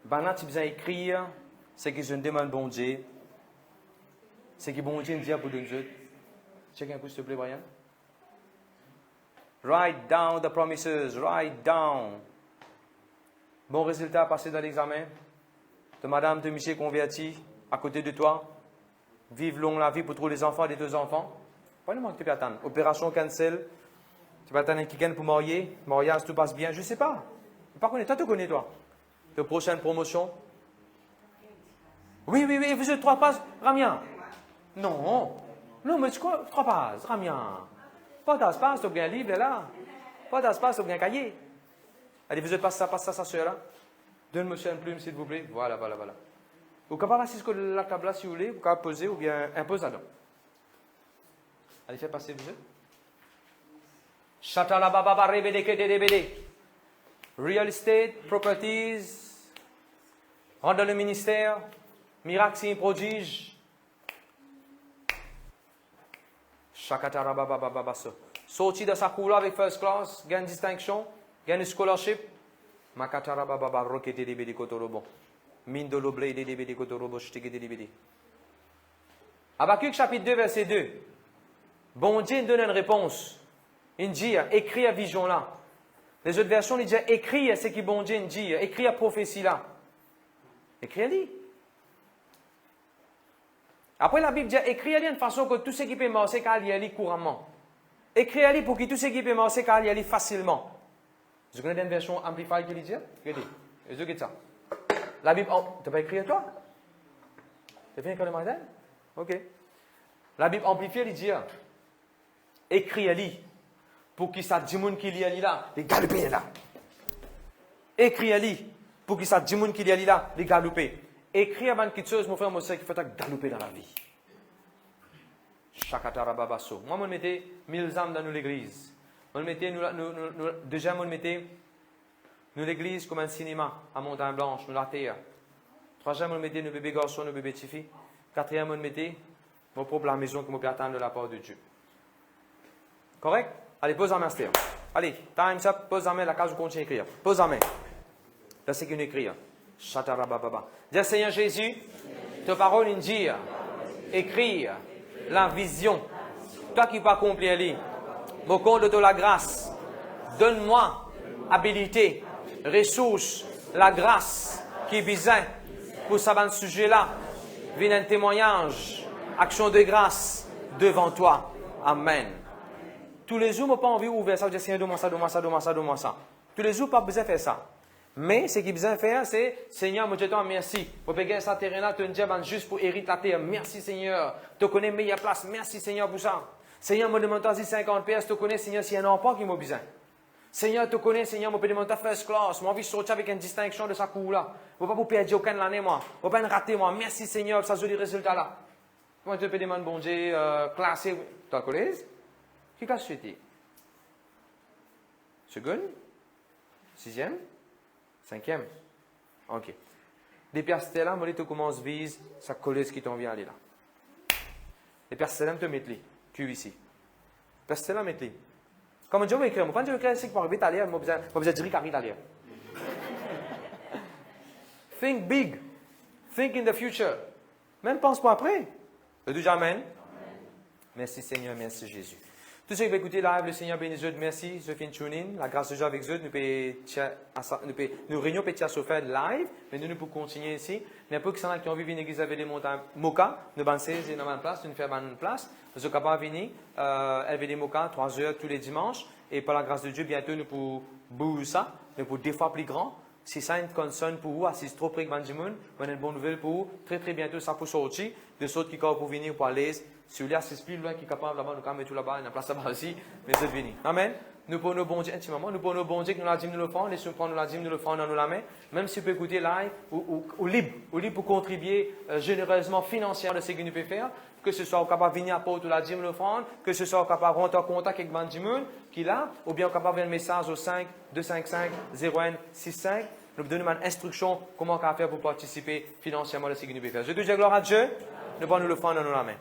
Maintenant, tu as besoin d'écrire ce que je demande bon Dieu. Ce que bon Dieu me dit pour Dieu. Check un coup, s'il te plaît, Brian. Write down the promises, write down. Bon résultat passé dans l'examen. De madame, de monsieur converti à côté de toi. Vive long la vie pour trouver les enfants des 2 enfants. Pas le moment que tu peux attendre. Opération cancel. Tu vas attendre un week-end pour marier. Mariage, tout passe bien. Je ne sais pas. Par contre, toi, tu connais, toi. De prochaine promotion. Oui, vous êtes 3 passes, Ramien. Non, mais tu crois 3 passes, Ramien. Pas d'espace, tu as un livre là. Pas d'espace, tu as un cahier. Allez, vous êtes passé ça, sa soeur là. Donne-moi une plume, s'il vous plaît. Voilà. Vous pouvez pas passer la table là si vous voulez, vous pouvez poser ou bien imposer là-dedans. Allez, faites passer vous êtes. Real estate, properties, rentre dans le ministère, miracle, signe, prodige. Sorti de sa couleur avec first class, gagne distinction, gagne scholarship. Makatarababa rokete de bedi kotorobo. Mindolo blade de bedi kotorobo shtike de bedi. Habakkuk chapitre 2 verset 2. Bon Dieu donne une réponse. Il dit écris la vision là. Les autres versions disent écris ce qui bon Dieu dit, écris la prophétie là. Écris-le. Après la Bible dit écris-le de façon que tout ce qui peut marcher qu'à lire couramment. Écris-le pour que tout ce qui peut marcher qu'à lire facilement. Vous connaissez une version amplifiée qui dit regardez, regardez ça. La Bible, tu n'as pas écrit toi? Tu as fait l'école de matin? Ok. La Bible amplifiée, il dit, écris à lui, pour qu'il sache du monde qui lit à lui là, les galoper là. Écris à lui, pour qu'il sache du monde qui lit à lui là, les galoper. Écris avant quelque chose, mon frère, mon soeur, qu'il faut galoper dans la vie. Chakatarababasso. Moi, je mettais 1000 âmes dans l'église. Déjà, je mettais l'église comme un cinéma à Montagne Blanche, nous la terre. Troisième, je mettais nos bébés garçons, nos bébés filles. Quatrième, je mettais mon propre la maison que je peux attendre de la part de Dieu. Correct? Allez, pose en main, Stère. Allez, time's up, pose en main, la case, vous continuez à écrire. Pose en main. Là, c'est qu'on écrit. Chatarabababa. Dis, Seigneur Jésus, ta parole nous dit, écrire la vision. Toi qui peux accomplir les, mon compte de la grâce, donne-moi habilité, ressources, la grâce qui est besoin pour savoir ce sujet-là. Viens un témoignage, action de grâce devant toi. Amen. Tous les jours, je n'ai pas envie d'ouvrir ça, je dis Seigneur, donne-moi ça, donne-moi ça, donne-moi ça, donne-moi ça. Tous les jours, pas besoin de faire ça. Mais ce qu'il a besoin de faire, c'est Seigneur, moi je te dis merci. Pour payer ce terrain-là, tu dis juste pour hériter la terre. Merci Seigneur. Tu connais meilleure place. Merci Seigneur pour ça. Seigneur, moi demande 50 pièces. Tu connais Seigneur s'il y a un enfant qui m'a besoin. Seigneur, tu connais Seigneur, moi peux demander first class. Moi, envie de sortir avec une distinction de sa cour-là. Je ne veux pas vous perdre aucun l'année, moi. Je ne veux pas rater, moi. Merci Seigneur pour ça, les résultats-là. Moi, je peux demander, bon Dieu, classé. Tu as collège? Qui classe c'était? Seconde? Sixième? Cinquième? Ok. Des personnes là, moi, tu commences à viser sa collège qui t'en vient aller là. Les personnes là, te mettent les. Tu ici. Les personnes là, mettent les. Comme je vais écrire, quand je vais écrire, c'est que pour arriver à l'air, je vais besoin de dire qu'arrive à l'air. Think big. Think in the future. Même pense pas après. Le dis Amen. Merci Seigneur, merci Jésus. Tous ceux qui vont écouter live, le Seigneur bénisse eux, merci. Je fais une tune-in. La grâce de Dieu avec eux, nous réunions Pétia Sofia live, mais nous pouvons continuer ici. N'importe qui sont là qui ont vu une église avec des montagnes Moka, nous avons 16 dans une place, nous faisons une place. Nous sommes capables de venir, elle des Moka 3 heures tous les dimanches. Et par la grâce de Dieu, bientôt nous pouvons bouger ça, nous pouvons des fois plus grand. Si ça une concern pour vous, si c'est trop près de Banjimoun, on a une bonne nouvelle pour vous. Très très bientôt, ça peut sortir. De autres qui sont pour venir pour aller. Si vous voulez, c'est plus loin qui est capable là-bas, nous quand tout là-bas, il y a une place là-bas aussi, mais vous êtes venus. Amen. Nous pouvons nous bon Dieu intimement, nous pouvons nous bon Dieu que nous la dîme, nous le faisons, laissons prendre la dîme, nous le faisons dans la main. Même si vous pouvez écouter live ou libre pour contribuer généreusement, financièrement de ce que nous pouvons faire, que ce soit capable de venir à porte ou la dîme, nous le faisons, que ce soit capable de rentrer en contact avec Banjimoun qui est là, ou bien capable de un message au 5 255 0165. Nous donnons une instruction comment on va faire pour participer financièrement à ce que nous pouvons faire. Je te dis gloire à Dieu, nous allons nous le faire dans la main.